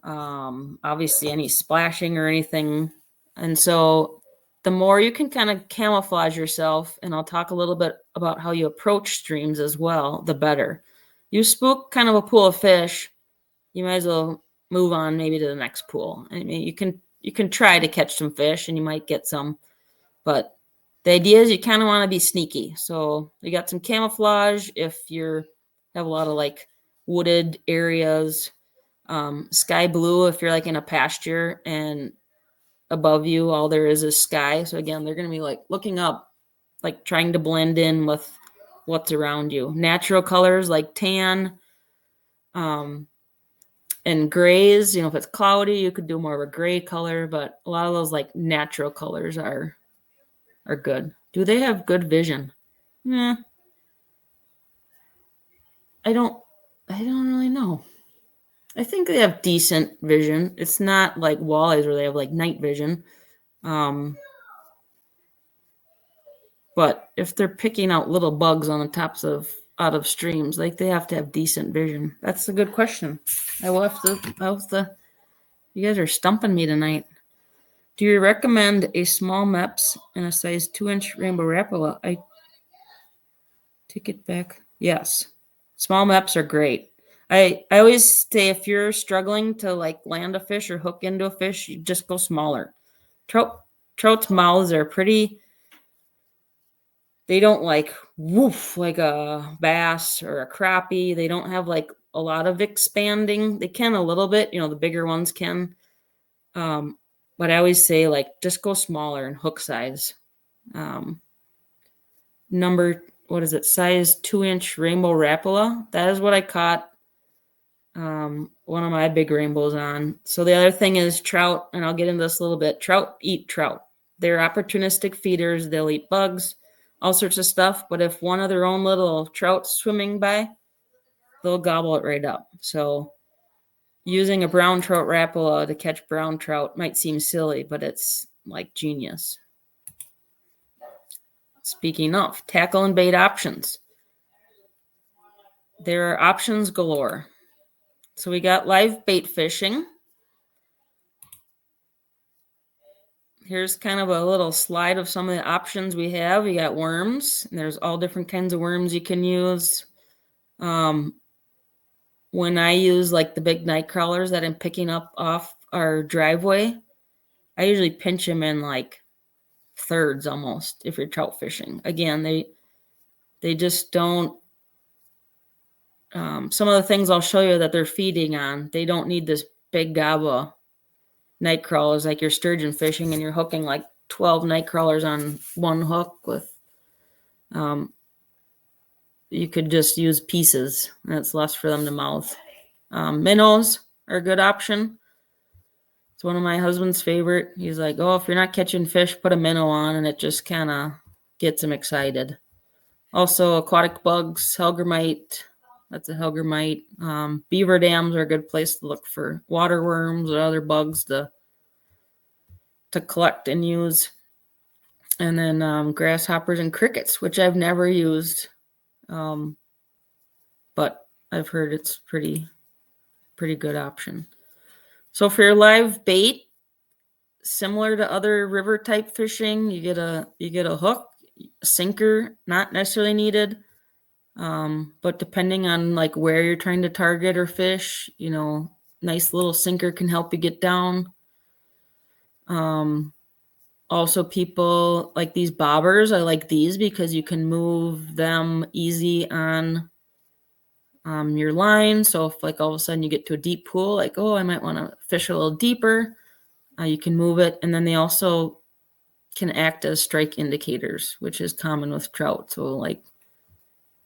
obviously any splashing or anything. And so the more you can kind of camouflage yourself, and I'll talk a little bit about how you approach streams as well, the better. You spook kind of a pool of fish, you might as well move on maybe to the next pool. I mean, you can try to catch some fish and you might get some, but the idea is you kind of want to be sneaky. So you got some camouflage if you have a lot of like wooded areas, sky blue if you're like in a pasture and above you all there is sky. So again, they're going to be like looking up, like trying to blend in with what's around you. Natural colors like tan, and grays, if it's cloudy, you could do more of a gray color, but a lot of those like natural colors are good. Do they have good vision? Yeah. I don't really know. I think they have decent vision. It's not like walleyes where they have like night vision. But if they're picking out little bugs on the tops out of streams, like they have to have decent vision. That's a good question. I'll have to. You guys are stumping me tonight. Do you recommend a small MEPS and a size 2-inch rainbow Rapala? I take it back. Yes. Small MEPS are great. I always say if you're struggling to like land a fish or hook into a fish, you just go smaller. Trout's mouths are pretty, they don't like woof like a bass or a crappie. They don't have like a lot of expanding. They can a little bit, the bigger ones can. But I always say like just go smaller and hook size. What is it? Size 2-inch rainbow Rapala. That is what I caught one of my big rainbows on. So the other thing is trout, and I'll get into this a little bit. Trout eat trout. They're opportunistic feeders. They'll eat bugs. all sorts of stuff. But if one of their own little trout's swimming by, they'll gobble it right up. So using a brown trout Rapala to catch brown trout might seem silly, but it's like genius. Speaking of, tackle and bait options. There are options galore. So we got live bait fishing. Here's kind of a little slide of some of the options we have. We got worms. And there's all different kinds of worms you can use. When I use like the big night crawlers that I'm picking up off our driveway, I usually pinch them in like thirds almost if you're trout fishing. Again, they just don't. Some of the things I'll show you that they're feeding on, they don't need this big gob of night crawlers like you're sturgeon fishing and you're hooking like 12 night crawlers on one hook with. You could just use pieces and it's less for them to mouth. Minnows are a good option. It's one of my husband's favorite. He's like, oh, if you're not catching fish, put a minnow on, and it just kind of gets him excited. Also, aquatic bugs, hellgrammite. That's a hellgrammite. Beaver dams are a good place to look for water worms or other bugs to collect and use. And then grasshoppers and crickets, which I've never used, but I've heard it's pretty good option. So for your live bait, similar to other river type fishing, you get a hook, a sinker, not necessarily needed. But depending on like where you're trying to target or fish, nice little sinker can help you get down. Also people like these bobbers. I like these because you can move them easy on your line. So if like all of a sudden you get to a deep pool, like, oh, I might want to fish a little deeper, you can move it. And then they also can act as strike indicators, which is common with trout. So like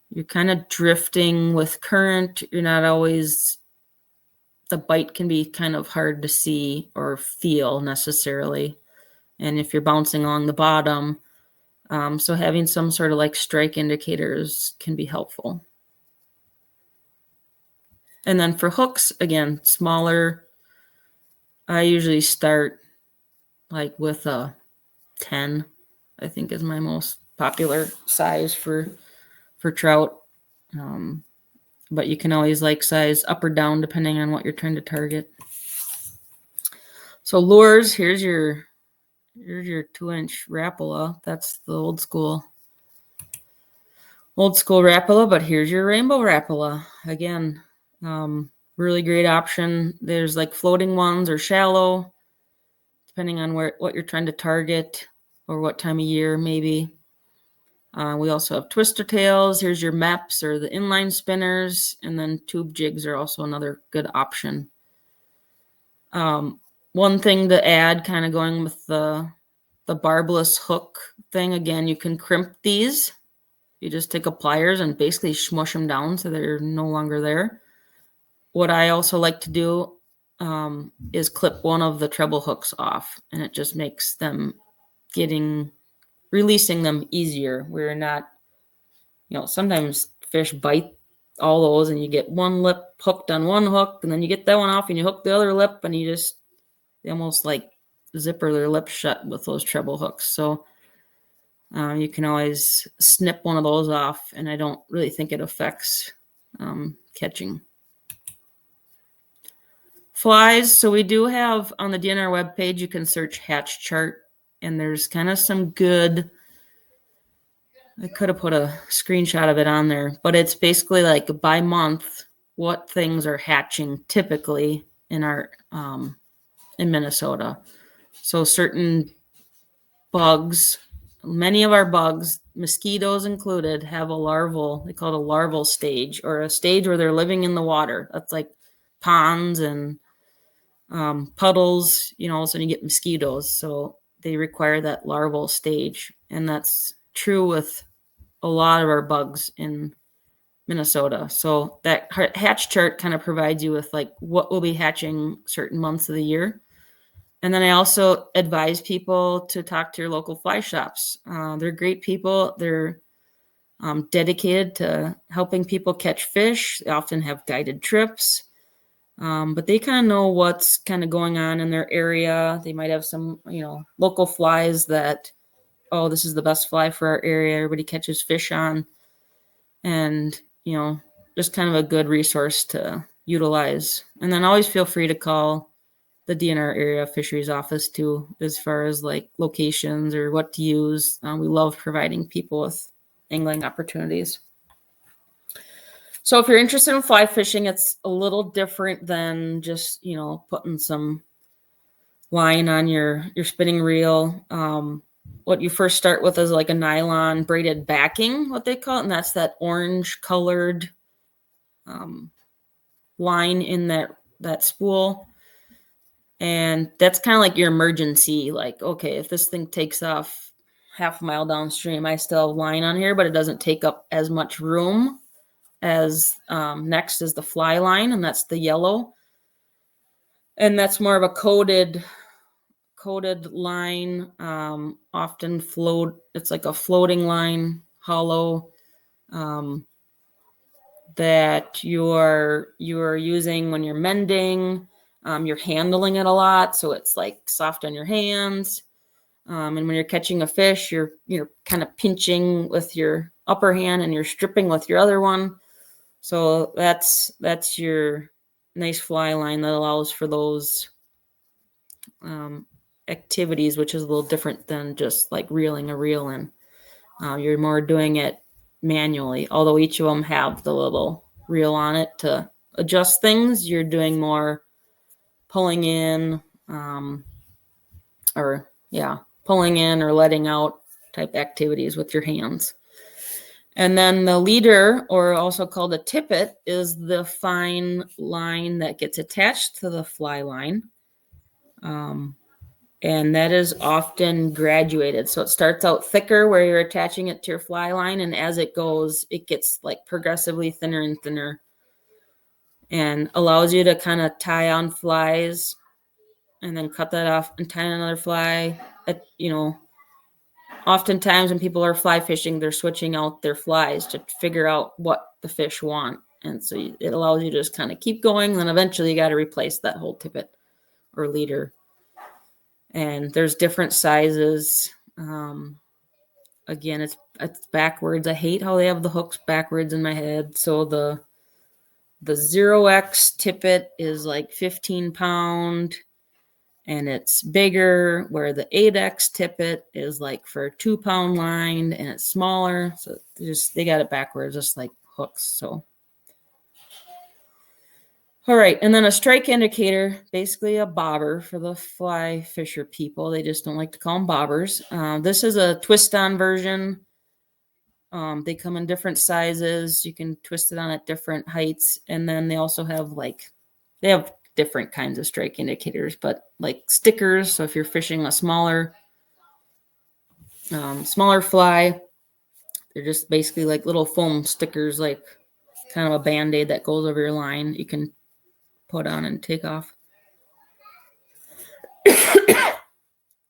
you're kind of drifting with current. You're not always, the bite can be kind of hard to see or feel necessarily. And if you're bouncing along the bottom, so having some sort of like strike indicators can be helpful. And then for hooks, again, smaller. I usually start like with a 10, I think is my most popular size for trout. But you can always like size up or down depending on what you're trying to target. So lures, here's your 2-inch Rapala. That's the old school Rapala, but here's your rainbow Rapala. Again, really great option. There's like floating ones or shallow, depending on what you're trying to target or what time of year maybe. We also have twister tails. Here's your MEPs or the inline spinners, and then tube jigs are also another good option. One thing to add, kind of going with the barbless hook thing, again, you can crimp these. You just take a pliers and basically smush them down so they're no longer there. What I also like to do is clip one of the treble hooks off, and it just makes them releasing them easier. We're not, sometimes fish bite all those and you get one lip hooked on one hook and then you get that one off and you hook the other lip and they almost like zipper their lips shut with those treble hooks. So you can always snip one of those off, and I don't really think it affects catching. Flies. So we do have on the DNR webpage, you can search hatch chart, and there's kind of some good, I could have put a screenshot of it on there, but it's basically like by month, what things are hatching typically in our, in Minnesota. So certain bugs, many of our bugs, mosquitoes included, have a they call it a larval stage, or a stage where they're living in the water. That's like ponds and puddles, all of a sudden you get mosquitoes. So they require that larval stage. And that's true with a lot of our bugs in Minnesota. So that hatch chart kind of provides you with like what will be hatching certain months of the year. And then I also advise people to talk to your local fly shops. They're great people. They're dedicated to helping people catch fish. They often have guided trips, but they kind of know what's kind of going on in their area. They might have some, local flies that, oh, this is the best fly for our area. Everybody catches fish on, and, just kind of a good resource to utilize. And then always feel free to call the DNR area fisheries office too, as far as like locations or what to use. We love providing people with angling opportunities. So if you're interested in fly fishing, it's a little different than just, putting some line on your spinning reel. What you first start with is like a nylon braided backing, what they call it, and that's that orange colored line in that spool. And that's kind of like your emergency, like, okay, if this thing takes off half a mile downstream, I still have line on here, but it doesn't take up as much room as next is the fly line, and that's the yellow. And that's more of a coated line, often it's like a floating line, hollow, that you're using when you're mending. You're handling it a lot, so it's like soft on your hands. And when you're catching a fish, you're kind of pinching with your upper hand and you're stripping with your other one. So that's your nice fly line that allows for those activities, which is a little different than just like reeling a reel in. You're more doing it manually, although each of them have the little reel on it to adjust things. You're doing more pulling in, pulling in or letting out type activities with your hands. And then the leader, or also called a tippet, is the fine line that gets attached to the fly line. And that is often graduated. So it starts out thicker where you're attaching it to your fly line. And as it goes, it gets like progressively thinner and thinner, and allows you to kind of tie on flies and then cut that off and tie on another fly. Oftentimes when people are fly fishing, they're switching out their flies to figure out what the fish want. And so it allows you to just kind of keep going. And then eventually you got to replace that whole tippet or leader. And there's different sizes. Again, it's backwards. I hate how they have the hooks backwards in my head. So the 0X tippet is like 15 pound. And it's bigger, where the 8X tippet is like for a 2 pound line, and it's smaller. So they got it backwards, just like hooks. So, all right. And then a strike indicator, basically a bobber for the fly fisher people. They just don't like to call them bobbers. This is a twist on version. They come in different sizes. You can twist it on at different heights. And then they also have they have different kinds of strike indicators, but like stickers. So if you're fishing a smaller fly, they're just basically like little foam stickers, like kind of a Band-Aid that goes over your line. You can put on and take off.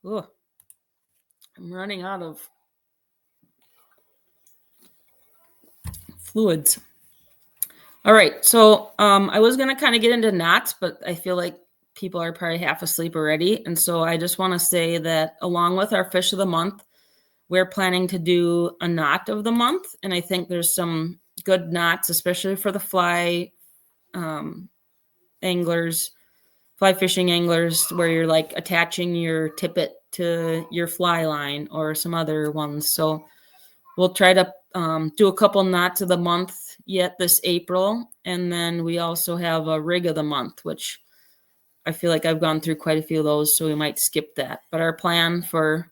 Ugh. I'm running out of fluids. All right, so I was going to kind of get into knots, but I feel like people are probably half asleep already. And so I just want to say that along with our fish of the month, we're planning to do a knot of the month. And I think there's some good knots, especially for the fly anglers, fly fishing anglers, where you're like attaching your tippet to your fly line or some other ones. So we'll try to do a couple knots of the month yet this April. And then we also have a rig of the month, which I feel like I've gone through quite a few of those, so we might skip that. But our plan for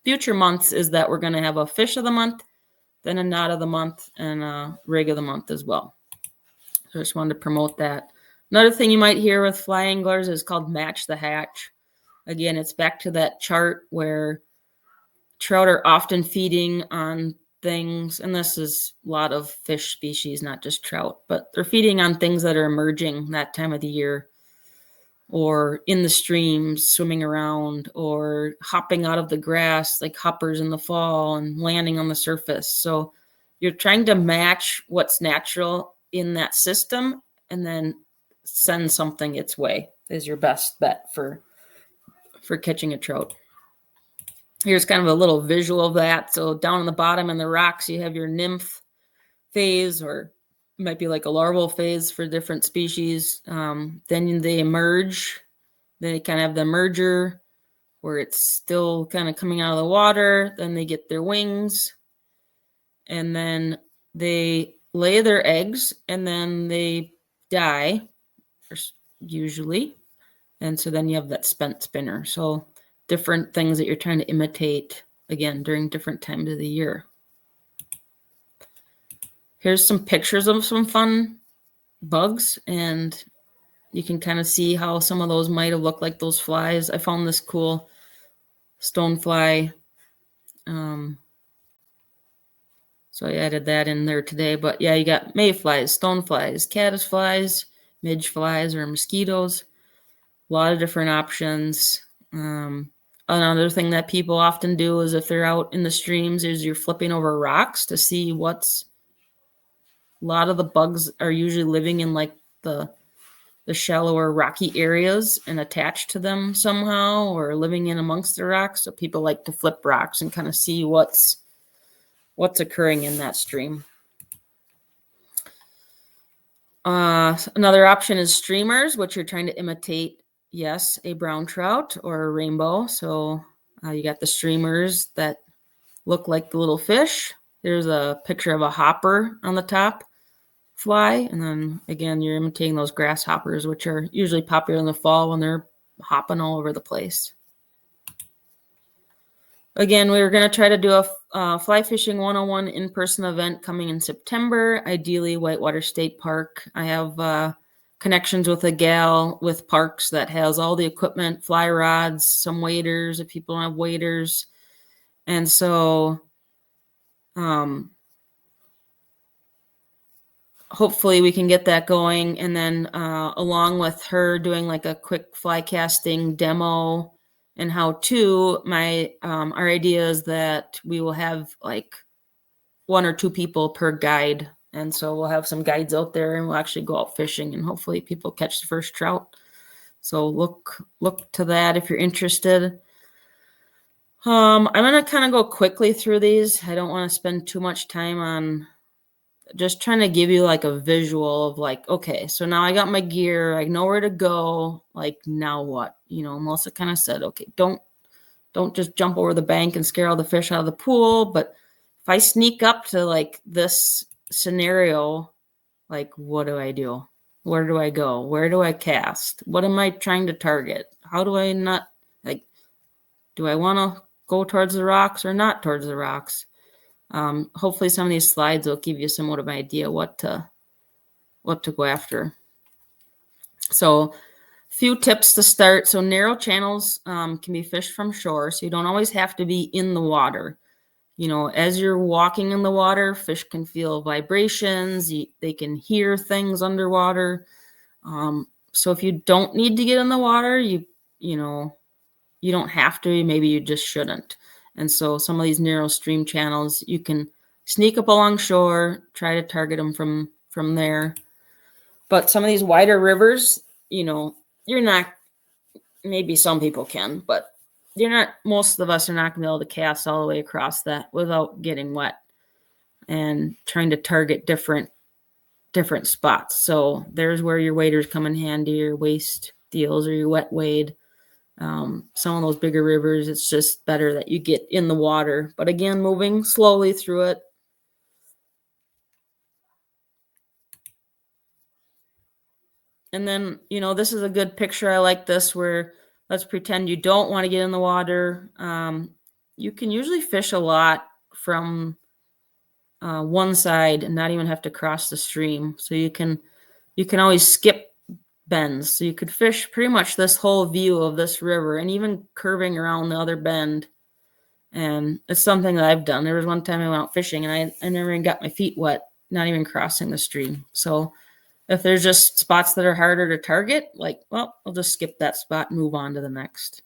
future months is that we're going to have a fish of the month, then a knot of the month, and a rig of the month as well. So I just wanted to promote that. Another thing you might hear with fly anglers is called match the hatch. Again, it's back to that chart where trout are often feeding on things, and this is a lot of fish species, not just trout, but they're feeding on things that are emerging that time of the year. or in the streams swimming around, or hopping out of the grass like hoppers in the fall and landing on the surface. So you're trying to match what's natural in that system and then send something its way is your best bet for catching a trout. Here's kind of a little visual of that. So down on the bottom in the rocks, you have your nymph phase, or it might be like a larval phase for different species. Then they emerge. They kind of have the merger where it's still kind of coming out of the water. Then they get their wings, and then they lay their eggs, and then they die, usually. And so then you have that spent spinner. So different things that you're trying to imitate, again, during different times of the year. Here's some pictures of some fun bugs, and you can kind of see how some of those might have looked like those flies. I found this cool stonefly. So I added that in there today. But yeah, you got mayflies, stoneflies, caddisflies, midgeflies, or mosquitoes. A lot of different options. Another thing that people often do is if they're out in the streams is you're flipping over rocks to see what's. A lot of the bugs are usually living in like the shallower rocky areas and attached to them somehow, or living in amongst the rocks. So people like to flip rocks and kind of see what's occurring in that stream. Another option is streamers, which you're trying to imitate, yes, a brown trout or a rainbow. So you got the streamers that look like the little fish. There's a picture of a hopper on the top fly. And then again, you're imitating those grasshoppers, which are usually popular in the fall when they're hopping all over the place. Again, we were going to try to do a Fly Fishing 101 in-person event coming in September, ideally Whitewater State Park. I have connections with a gal with parks that has all the equipment, fly rods, some waders if people don't have waders. And so hopefully we can get that going. And then along with her doing like a quick fly casting demo and how to, our idea is that we will have like 1 or 2 people per guide. And so we'll have some guides out there and we'll actually go out fishing and hopefully people catch the first trout. So look to that if you're interested. I'm going to kind of go quickly through these. I don't want to spend too much time on just trying to give you like a visual of like, okay, so now I got my gear, I know where to go, like now what? Melissa kind of said, okay, don't just jump over the bank and scare all the fish out of the pool, but if I sneak up to like this scenario, like what do I do? Where do I go? Where do I cast? What am I trying to target? How do I not, like, do I want to go towards the rocks or not towards the rocks? Hopefully some of these slides will give you somewhat of an idea what to go after. So a few tips to start. So narrow channels can be fished from shore. So you don't always have to be in the water. As you're walking in the water, fish can feel vibrations. They can hear things underwater. So if you don't need to get in the water, you don't have to, maybe you just shouldn't. And so some of these narrow stream channels, you can sneak up along shore, try to target them from there. But some of these wider rivers, you're not, maybe some people can, but most of us are not going to be able to cast all the way across that without getting wet and trying to target different spots. So there's where your waders come in handy, your waist deals or your wet wade. Some of those bigger rivers, it's just better that you get in the water. But again, moving slowly through it. And then, this is a good picture. I like this where let's pretend you don't want to get in the water. You can usually fish a lot from one side and not even have to cross the stream. So you can always skip bends. So you could fish pretty much this whole view of this river and even curving around the other bend. And it's something that I've done. There was one time I went out fishing and I never even got my feet wet, not even crossing the stream. So If there's just spots that are harder to target, like, well, I'll just skip that spot and move on to the next.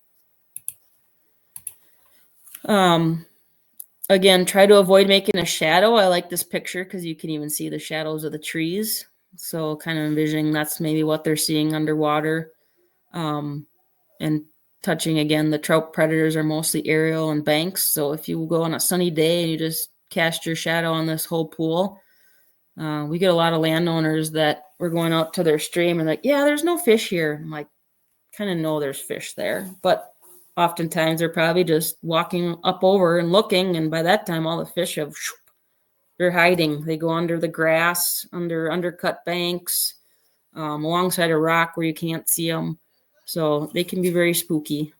Again, try to avoid making a shadow. I like this picture because you can even see the shadows of the trees. So kind of envisioning that's maybe what they're seeing underwater. And touching again, the trout predators are mostly aerial and banks. So if you go on a sunny day and you just cast your shadow on this whole pool, we get a lot of landowners that we're going out to their stream and like, yeah, there's no fish here. I'm like, kind of know there's fish there, but oftentimes they're probably just walking up over and looking, and by that time all the fish have they're hiding. They go under the grass, under undercut banks, alongside a rock where you can't see them, so they can be very spooky.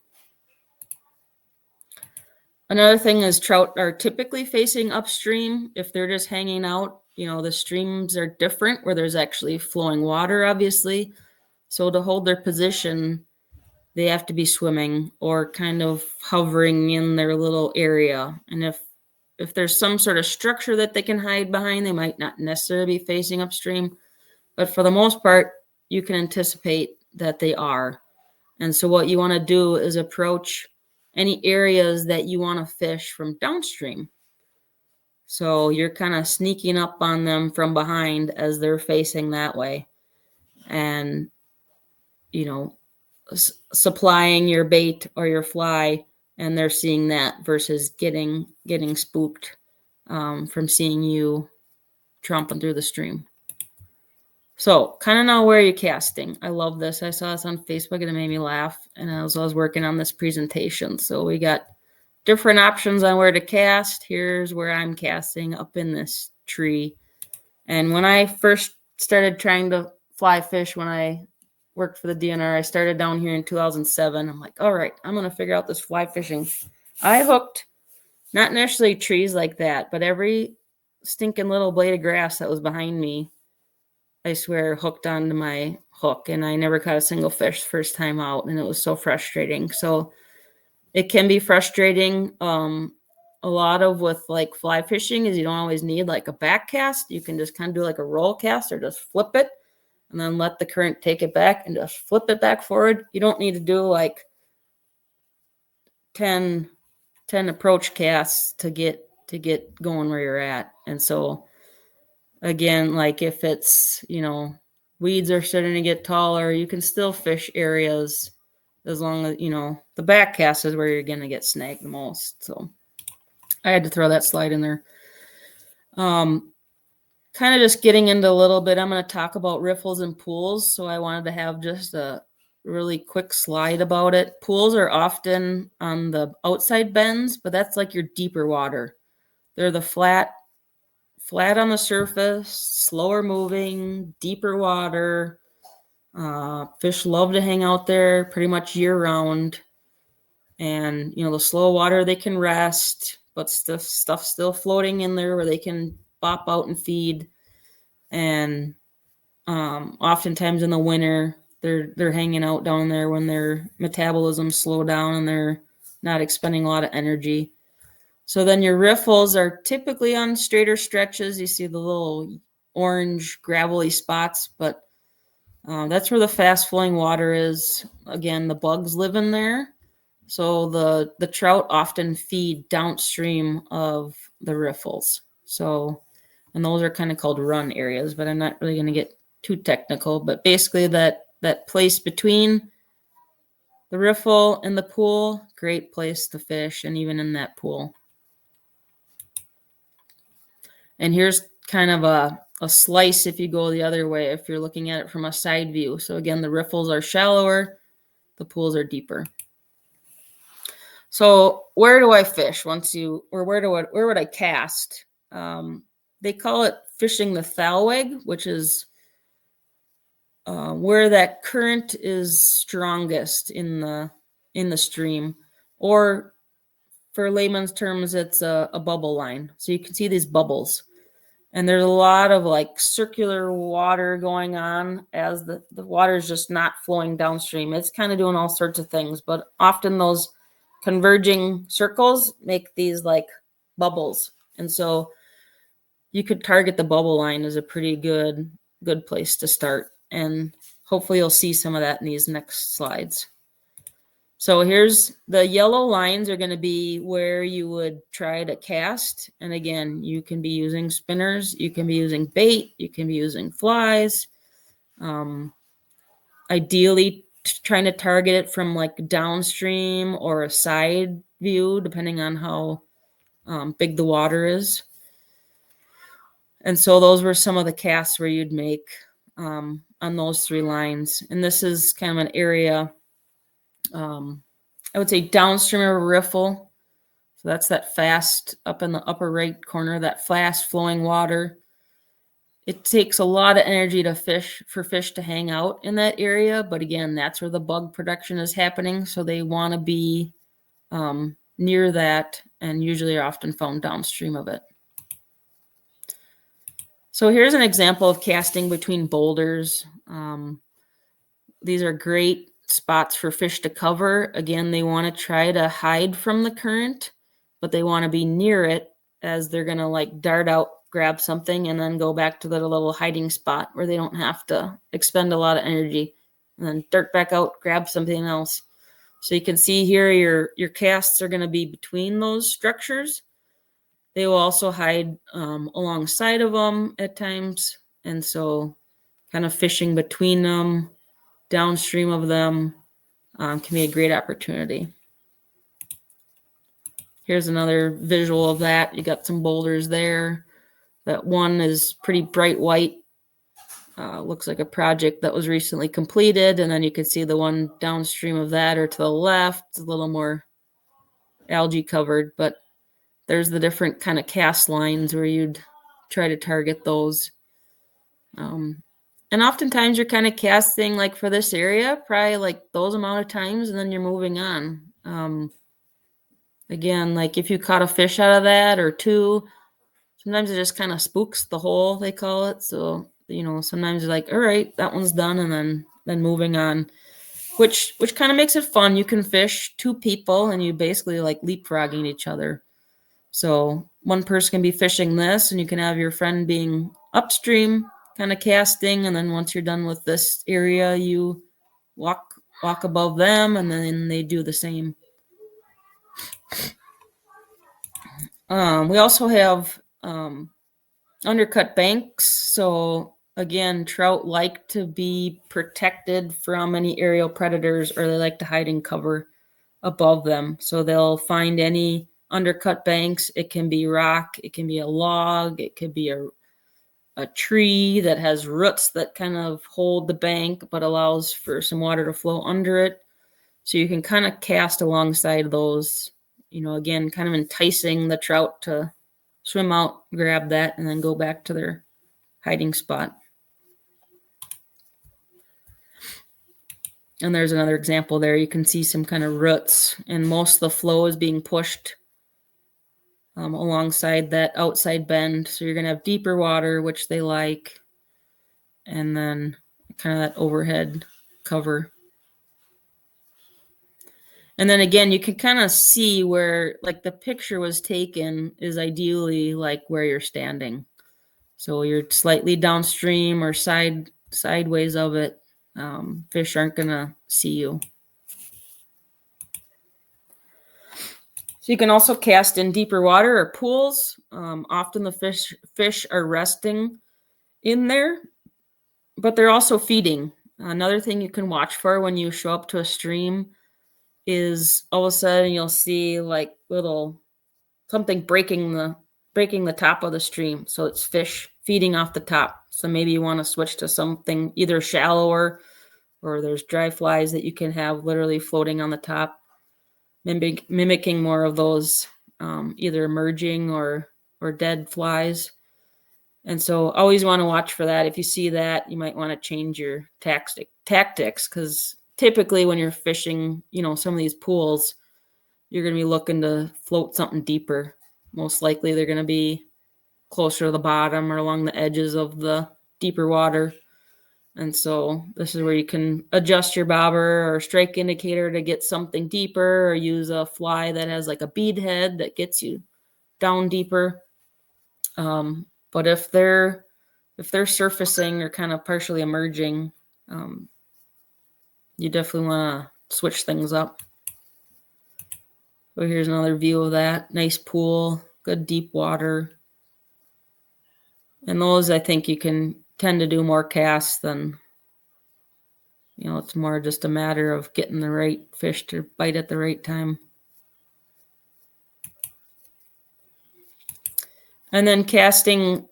Another thing is trout are typically facing upstream. If they're just hanging out, the streams are different where there's actually flowing water, obviously. So to hold their position, they have to be swimming or kind of hovering in their little area. And if there's some sort of structure that they can hide behind, they might not necessarily be facing upstream. But for the most part, you can anticipate that they are. And so what you want to do is approach any areas that you want to fish from downstream. So you're kind of sneaking up on them from behind as they're facing that way. And, supplying your bait or your fly, and they're seeing that versus getting spooked from seeing you tromping through the stream. So kind of know where you're casting. I love this. I saw this on Facebook and it made me laugh. And I was working on this presentation. So we got different options on where to cast. Here's where I'm casting up in this tree. And when I first started trying to fly fish, when I worked for the DNR, I started down here in 2007. I'm like, all right, I'm going to figure out this fly fishing. I hooked not necessarily trees like that, but every stinking little blade of grass that was behind me, I swear, hooked onto my hook, and I never caught a single fish first time out, and it was so frustrating. So it can be frustrating. A lot of with like fly fishing is you don't always need like a back cast. You can just kind of do like a roll cast or just flip it and then let the current take it back and just flip it back forward. You don't need to do like 10 approach casts to get going where you're at. And so again, like if it's, weeds are starting to get taller, you can still fish areas as long as, the back cast is where you're going to get snagged the most. So I had to throw that slide in there. Kind of just getting into a little bit, I'm going to talk about riffles and pools. So I wanted to have just a really quick slide about it. Pools are often on the outside bends, but that's like your deeper water. They're the flat on the surface, slower moving, deeper water. Fish love to hang out there pretty much year round. And, the slow water, they can rest, but stuff still floating in there where they can bop out and feed. And oftentimes in the winter, they're hanging out down there when their metabolism slow down and they're not expending a lot of energy. So then your riffles are typically on straighter stretches. You see the little orange gravelly spots, but that's where the fast flowing water is. Again, the bugs live in there. So the trout often feed downstream of the riffles. So, and those are kind of called run areas, but I'm not really going to get too technical. But basically that place between the riffle and the pool, great place to fish, and even in that pool. And here's kind of a slice if you go the other way, if you're looking at it from a side view. So again, the riffles are shallower, the pools are deeper. So where do I fish where would I cast? They call it fishing the thalweg, which is where that current is strongest in the stream, or for layman's terms, it's a bubble line. So you can see these bubbles, and there's a lot of like circular water going on as the water is just not flowing downstream. It's kind of doing all sorts of things, but often those converging circles make these like bubbles. And so you could target the bubble line as a pretty good good place to start. And hopefully you'll see some of that in these next slides. So here's the yellow lines are going to be where you would try to cast. And again, you can be using spinners, you can be using bait, you can be using flies. Ideally, trying to target it from like downstream or a side view, depending on how big the water is. And so those were some of the casts where you'd make on those 3 lines. And this is kind of an area, I would say downstream of a riffle. So that's that fast, up in the upper right corner, that fast flowing water. It takes a lot of energy for fish to hang out in that area. But again, that's where the bug production is happening. So they want to be near that, and usually are often found downstream of it. So here's an example of casting between boulders. These are great spots for fish to cover. Again, they want to try to hide from the current, but they want to be near it as they're going to like dart out, grab something, and then go back to their little hiding spot where they don't have to expend a lot of energy, and then dart back out, grab something else. So you can see here your casts are going to be between those structures. They will also hide alongside of them at times. And so kind of fishing between them, downstream of them, can be a great opportunity. Here's another visual of that. You got some boulders there. That one is pretty bright white. Looks like a project that was recently completed. And then you can see the one downstream of that or to the left. It's a little more algae covered, but there's the different kind of cast lines where you'd try to target those. And oftentimes you're kind of casting like for this area, probably like those amount of times, and then you're moving on. Again, like if you caught a fish out of that or 2, sometimes it just kind of spooks the hole, they call it. So, sometimes you're like, all right, that one's done, and then moving on, which kind of makes it fun. You can fish 2 people and you basically like leapfrogging each other. So one person can be fishing this, and you can have your friend being upstream, kind of casting. And then once you're done with this area, you walk above them, and then they do the same. We also have undercut banks. So again, trout like to be protected from any aerial predators, or they like to hide in cover above them. So they'll find any undercut banks. It can be rock, it can be a log, it could be a tree that has roots that kind of hold the bank but allows for some water to flow under it. So you can kind of cast alongside those, again, kind of enticing the trout to swim out, grab that, and then go back to their hiding spot. And there's another example there. You can see some kind of roots, and most of the flow is being pushed alongside that outside bend. So you're going to have deeper water, which they like, and then kind of that overhead cover. And then again, you can kind of see where like the picture was taken is ideally like where you're standing. So you're slightly downstream or sideways of it. Fish aren't going to see you. So you can also cast in deeper water or pools. Often the fish are resting in there, but they're also feeding. Another thing you can watch for when you show up to a stream is all of a sudden you'll see like something breaking the top of the stream. So it's fish feeding off the top. So maybe you want to switch to something either shallower, or there's dry flies that you can have literally floating on the top, mimicking more of those either emerging or dead flies. And so always want to watch for that. If you see that, you might want to change your tactics, because typically when you're fishing, some of these pools, you're going to be looking to float something deeper. Most likely they're going to be closer to the bottom or along the edges of the deeper water. And so this is where you can adjust your bobber or strike indicator to get something deeper, or use a fly that has like a bead head that gets you down deeper. But if they're if they're surfacing or kind of partially emerging, you definitely want to switch things up. So here's another view of that. Nice pool, good deep water. And those, I think you can tend to do more casts than, it's more just a matter of getting the right fish to bite at the right time. And then casting,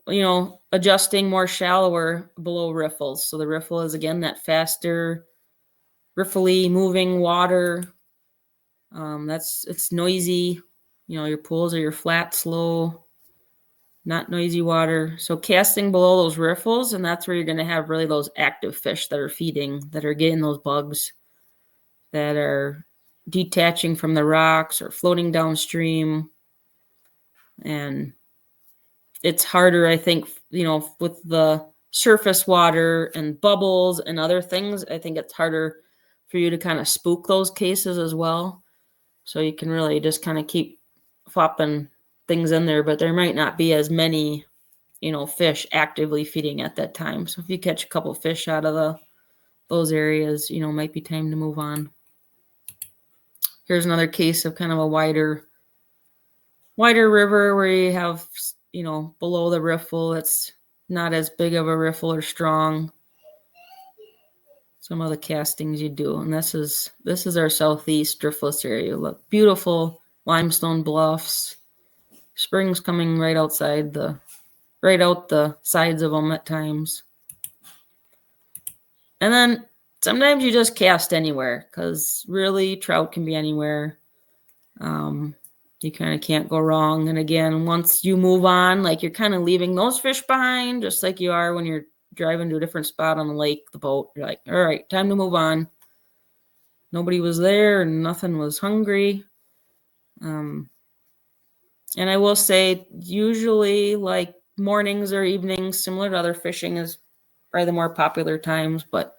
adjusting more shallower below riffles. So the riffle is, again, that faster, riffly moving water. It's noisy. Your pools are your flat, slow, not noisy water. So casting below those riffles, and that's where you're going to have really those active fish that are feeding, that are getting those bugs, that are detaching from the rocks or floating downstream. And it's harder, I think, with the surface water and bubbles and other things. I think it's harder for you to kind of spook those cases as well. So you can really just kind of keep flopping things in there, but there might not be as many, fish actively feeding at that time. So if you catch a couple fish out of those areas, might be time to move on. Here's another case of kind of a wider river where you have, below the riffle, it's not as big of a riffle or strong. Some of the castings you do, and this is our southeast driftless area. Look, beautiful limestone bluffs, springs coming right out the sides of them at times. And then sometimes you just cast anywhere, because really trout can be anywhere. You kind of can't go wrong. And again, once you move on, like, you're kind of leaving those fish behind, just like you are when you're driving to a different spot on the lake, the boat. You're like, all right, time to move on. Nobody was there and nothing was hungry. And I will say, usually, like, mornings or evenings, similar to other fishing, is probably the more popular times, but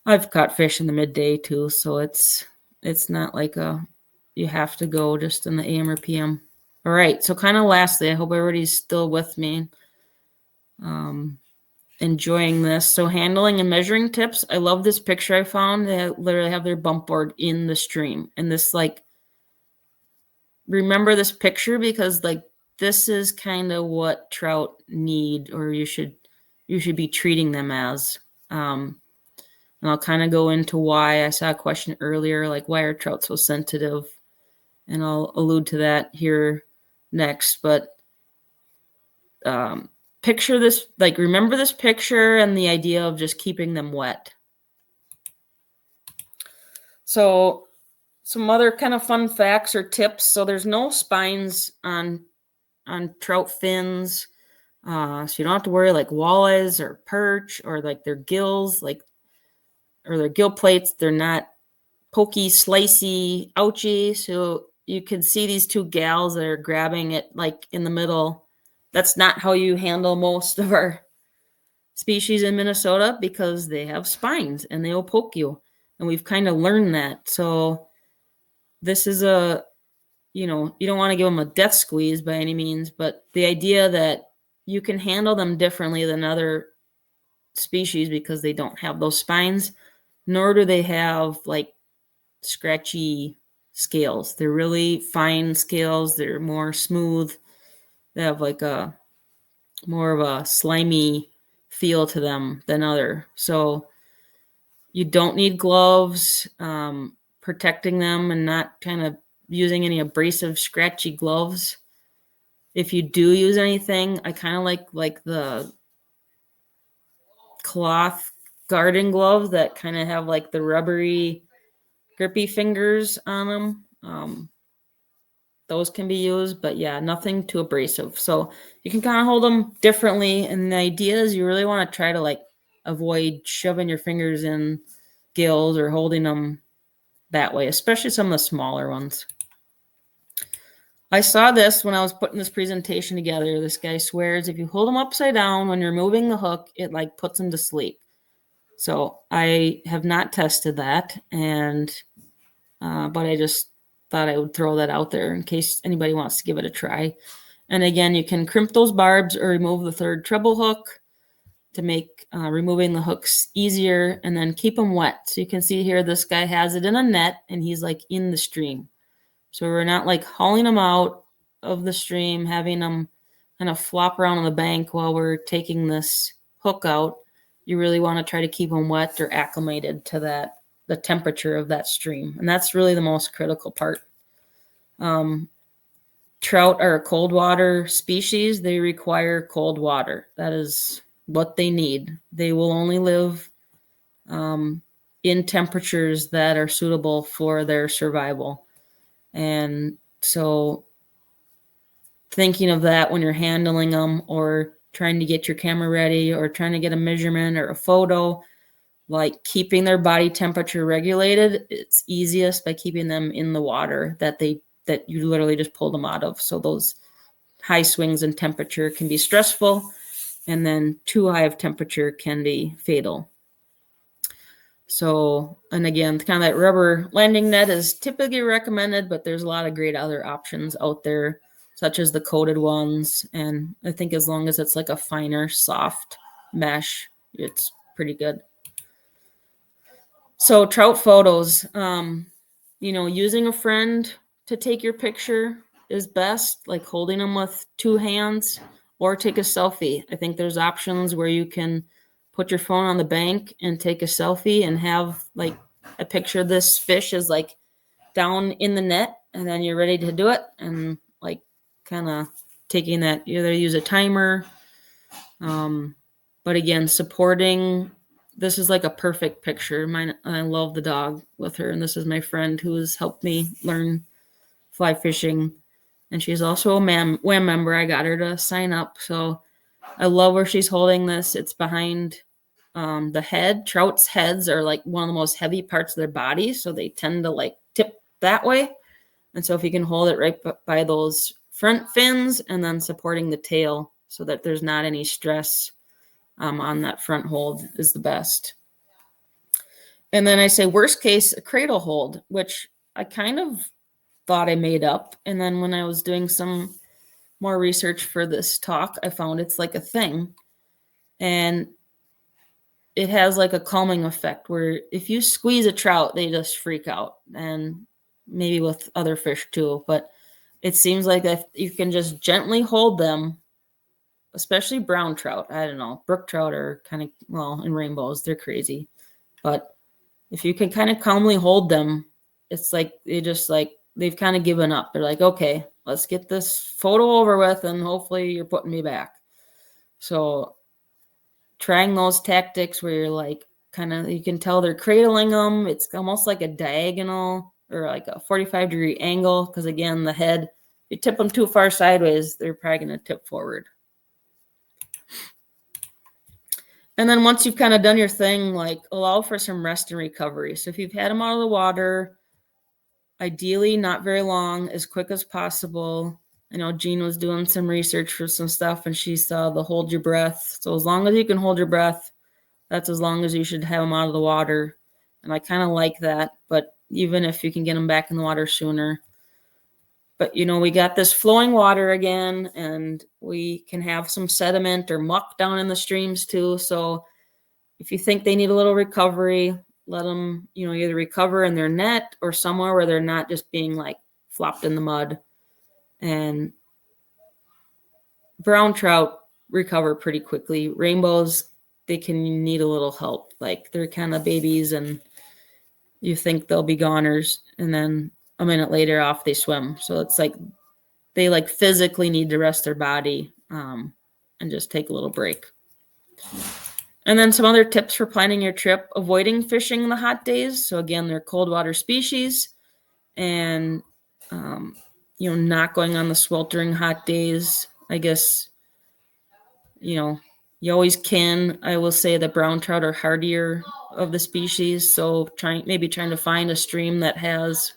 I've caught fish in the midday too, so it's not like you have to go just in the AM or PM. All right, so kind of lastly, I hope everybody's still with me, enjoying this. So handling and measuring tips. I love this picture I found. They literally have their bump board in the stream, and this, like, remember this picture, because, like, this is kind of what trout need, or you should be treating them as. And I'll kind of go into why. I saw a question earlier, like, why are trout so sensitive? And I'll allude to that here next. But picture this, like, remember this picture and the idea of just keeping them wet. So some other kind of fun facts or tips. So there's no spines on trout fins. So you don't have to worry, like, walleyes or perch, or like their gills, or their gill plates. They're not pokey, slicey, ouchy. So you can see these two gals that are grabbing it, like, in the middle. That's not how you handle most of our species in Minnesota, because they have spines and they'll poke you. And we've kind of learned that. So this is you don't want to give them a death squeeze by any means, but the idea that you can handle them differently than other species because they don't have those spines, nor do they have, like, scratchy scales. They're really fine scales. They're more smooth. They have, like, a more of a slimy feel to them than other. So you don't need gloves, protecting them, and not kind of using any abrasive, scratchy gloves. If you do use anything, I kind of like the cloth garden gloves that kind of have, like, the rubbery, grippy fingers on them. Those can be used, but yeah, nothing too abrasive. So you can kind of hold them differently. And the idea is you really want to try to, like, avoid shoving your fingers in gills or holding them that way, especially some of the smaller ones. I saw this when I was putting this presentation together. This guy swears if you hold them upside down when you're moving the hook, it, like, puts them to sleep. So I have not tested that, and but I just thought I would throw that out there in case anybody wants to give it a try. And again, you can crimp those barbs or remove the third treble hook to make removing the hooks easier, and then keep them wet. So you can see here, this guy has it in a net and he's like in the stream. So we're not like hauling them out of the stream, having them kind of flop around on the bank while we're taking this hook out. You really want to try to keep them wet or acclimated to the temperature of that stream. And that's really the most critical part. Trout are a cold water species. They require cold water. That is what they need. They will only live in temperatures that are suitable for their survival. And so thinking of that when you're handling them or trying to get your camera ready or trying to get a measurement or a photo, like keeping their body temperature regulated, it's easiest by keeping them in the water that you literally just pulled them out of. So those high swings in temperature can be stressful, and then too high of temperature can be fatal. So, and again, kind of that rubber landing net is typically recommended, but there's a lot of great other options out there, such as the coated ones. And I think as long as it's like a finer, soft mesh, it's pretty good. So trout photos, using a friend to take your picture is best, like holding them with two hands, or take a selfie. I think there's options where you can put your phone on the bank and take a selfie and have like a picture of this fish is like down in the net, and then you're ready to do it, and like kind of taking that, you either use a timer. But again, supporting, this is like a perfect picture. I love the dog with her, and this is my friend who has helped me learn fly fishing, and she's also a WAM member. I got her to sign up, so I love where she's holding this. It's behind the head. Trout's heads are like one of the most heavy parts of their body, so they tend to like tip that way. And so if you can hold it right by those front fins and then supporting the tail so that there's not any stress on that front hold is the best. And then I say worst case, a cradle hold, which I kind of thought I made up. And then when I was doing some more research for this talk, I found it's like a thing. And it has like a calming effect where if you squeeze a trout, they just freak out, and maybe with other fish too. But it seems like if you can just gently hold them, especially brown trout, I don't know, brook trout are kind of, well, in rainbows, they're crazy. But if you can kind of calmly hold them, it's like they've kind of given up. They're like, okay, let's get this photo over with, and hopefully you're putting me back. So trying those tactics where you're like, you can tell they're cradling them. It's almost like a diagonal or like a 45-degree angle. Because again, the head, if you tip them too far sideways, they're probably going to tip forward. And then once you've kind of done your thing, like allow for some rest and recovery. So if you've had them out of the water, ideally not very long, as quick as possible. I know Jean was doing some research for some stuff, and she saw the hold your breath. So as long as you can hold your breath, that's as long as you should have them out of the water. And I kind of like that, but even if you can get them back in the water sooner. But, we got this flowing water again, and we can have some sediment or muck down in the streams too. So if you think they need a little recovery, let them, either recover in their net or somewhere where they're not just being like flopped in the mud. And brown trout recover pretty quickly. Rainbows, they can need a little help. Like they're kind of babies, and you think they'll be goners, and then a minute later off they swim. So it's like they like physically need to rest their body and just take a little break. And then some other tips for planning your trip: avoiding fishing in the hot days. So again, they're cold water species, and not going on the sweltering hot days. I guess, you always can. I will say that brown trout are hardier of the species. So trying to find a stream that has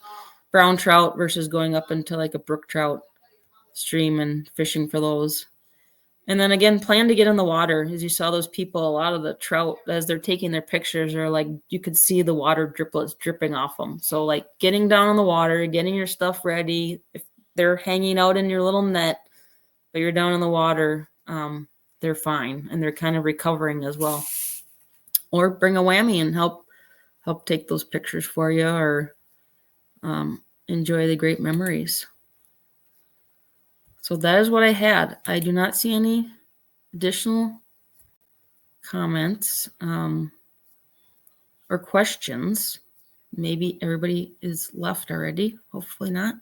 brown trout versus going up into like a brook trout stream and fishing for those. And then again, plan to get in the water. As you saw those people, a lot of the trout, as they're taking their pictures, are like, you could see the water driplets dripping off them. So like getting down in the water, getting your stuff ready. If they're hanging out in your little net, but you're down in the water, they're fine and they're kind of recovering as well. Or bring a whammy and help take those pictures for you, or enjoy the great memories. So that is what I had. I do not see any additional comments or questions. Maybe everybody is left already. Hopefully not.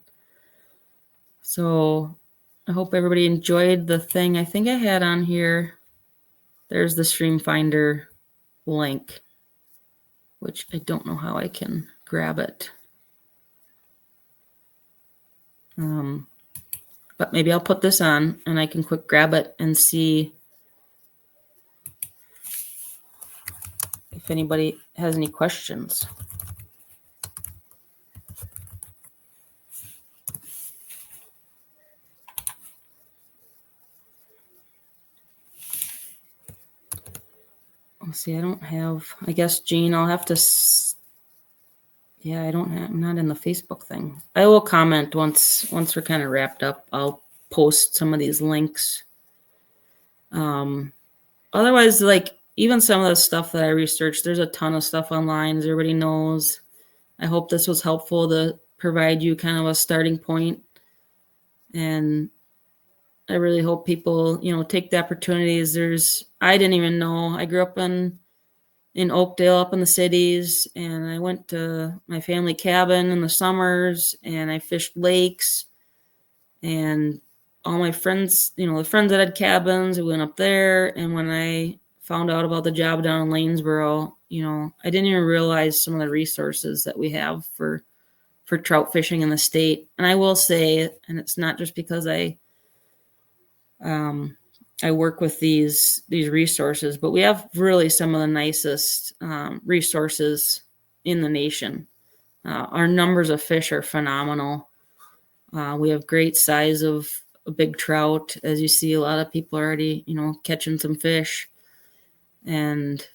So I hope everybody enjoyed the thing. I think I had on here. There's the Stream Finder link, which I don't know how I can grab it. But maybe I'll put this on and I can quick grab it and see if anybody has any questions. Let's see, I don't have, I guess, Jean, I'll have to, yeah, I'm not in the Facebook thing. I will comment once we're kind of wrapped up. I'll post some of these links. Otherwise, like, even some of the stuff that I researched, there's a ton of stuff online, as everybody knows. I hope this was helpful to provide you kind of a starting point. And I really hope people, take the opportunities. I didn't even know. I grew up in Oakdale, up in the cities, and I went to my family cabin in the summers, and I fished lakes, and all my friends, the friends that had cabins, we went up there. And when I found out about the job down in Lanesboro, I didn't even realize some of the resources that we have for trout fishing in the state. And I will say, and it's not just because I work with these resources, but we have really some of the nicest resources in the nation. Our numbers of fish are phenomenal. We have great size of a big trout. As you see, a lot of people are already, catching some fish. And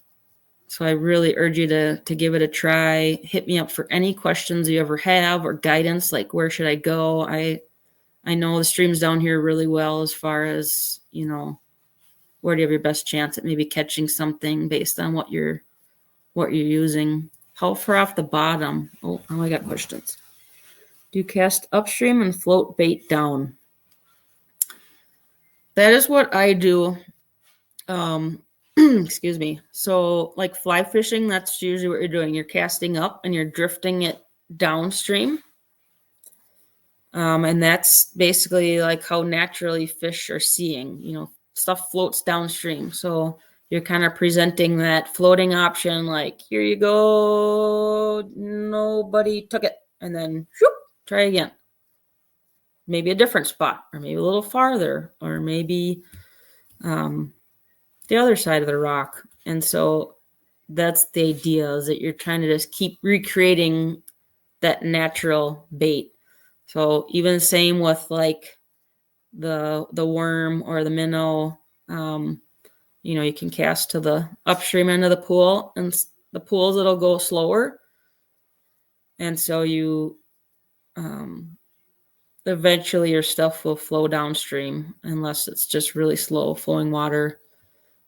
so I really urge you to give it a try. Hit me up for any questions you ever have or guidance, like where should I go? I know the streams down here really well as far as, where do you have your best chance at maybe catching something based on what you're using. How far off the bottom? Oh, I got questions. Do you cast upstream and float bait down? That is what I do. Excuse me. So like fly fishing, that's usually what you're doing. You're casting up and you're drifting it downstream. And that's basically like how naturally fish are seeing, stuff floats downstream. So you're kind of presenting that floating option, like, here you go, nobody took it. And then whoop, try again. Maybe a different spot, or maybe a little farther, or maybe the other side of the rock. And so that's the idea, is that you're trying to just keep recreating that natural bait. So even the same with like the worm or the minnow, you can cast to the upstream end of the pool, and the pools, it'll go slower. And so you, eventually your stuff will flow downstream unless it's just really slow flowing water.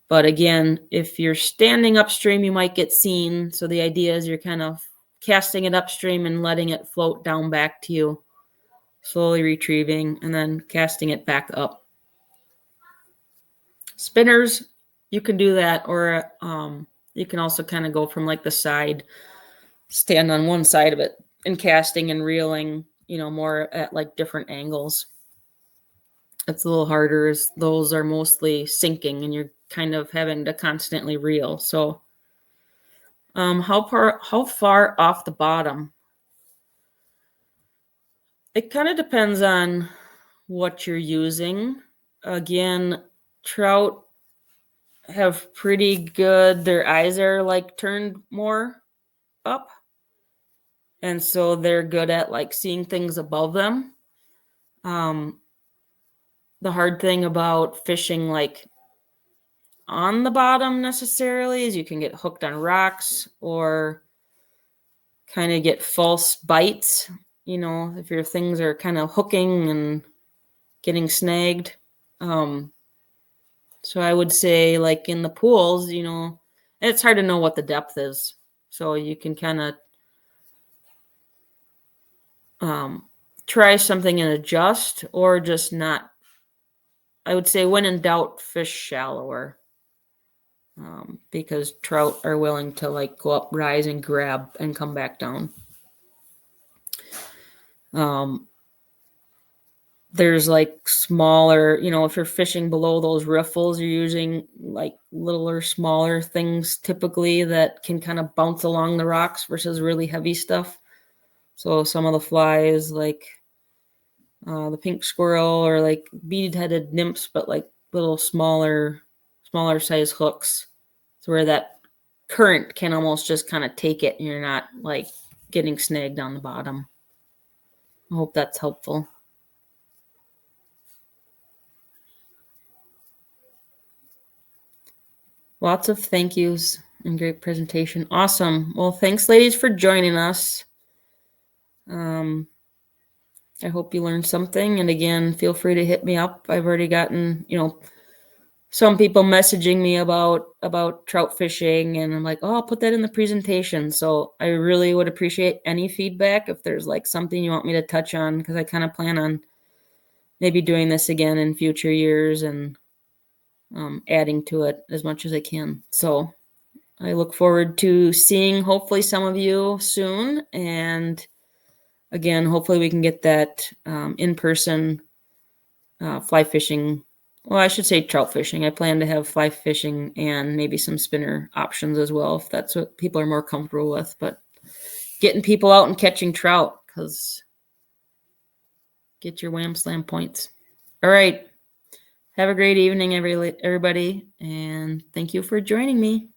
But again, if you're standing upstream, you might get seen. So the idea is you're kind of casting it upstream and letting it float down back to you, slowly retrieving and then casting it back up. Spinners, you can do that, or you can also kind of go from like the side, stand on one side of it and casting and reeling, more at like different angles. It's a little harder, as those are mostly sinking and you're kind of having to constantly reel. So how far off the bottom? It kind of depends on what you're using. Again, trout have pretty good, their eyes are like turned more up. And so they're good at like seeing things above them. The hard thing about fishing like on the bottom necessarily is you can get hooked on rocks or kind of get false bites, if your things are kind of hooking and getting snagged. So I would say, like in the pools, it's hard to know what the depth is. So you can kind of try something and adjust, or just not. I would say, when in doubt, fish shallower, because trout are willing to like go up, rise, and grab and come back down. There's like smaller, if you're fishing below those riffles, you're using like littler, smaller things typically that can kind of bounce along the rocks versus really heavy stuff. So some of the flies, like the pink squirrel, or like bead-headed nymphs, but like little smaller size hooks, so where that current can almost just kind of take it and you're not like getting snagged on the bottom. I hope that's helpful. Lots of thank yous and great presentation. Awesome. Well, thanks, ladies, for joining us. I hope you learned something. And again, feel free to hit me up. I've already gotten, some people messaging me about trout fishing, and I'm like, oh, I'll put that in the presentation. So I really would appreciate any feedback if there's like something you want me to touch on, because I kind of plan on maybe doing this again in future years and adding to it as much as I can. So I look forward to seeing hopefully some of you soon. And again, hopefully we can get that in-person fly fishing. Well, I should say trout fishing. I plan to have fly fishing and maybe some spinner options as well, if that's what people are more comfortable with. But getting people out and catching trout, because get your wham slam points. All right. Have a great evening, everybody. And thank you for joining me.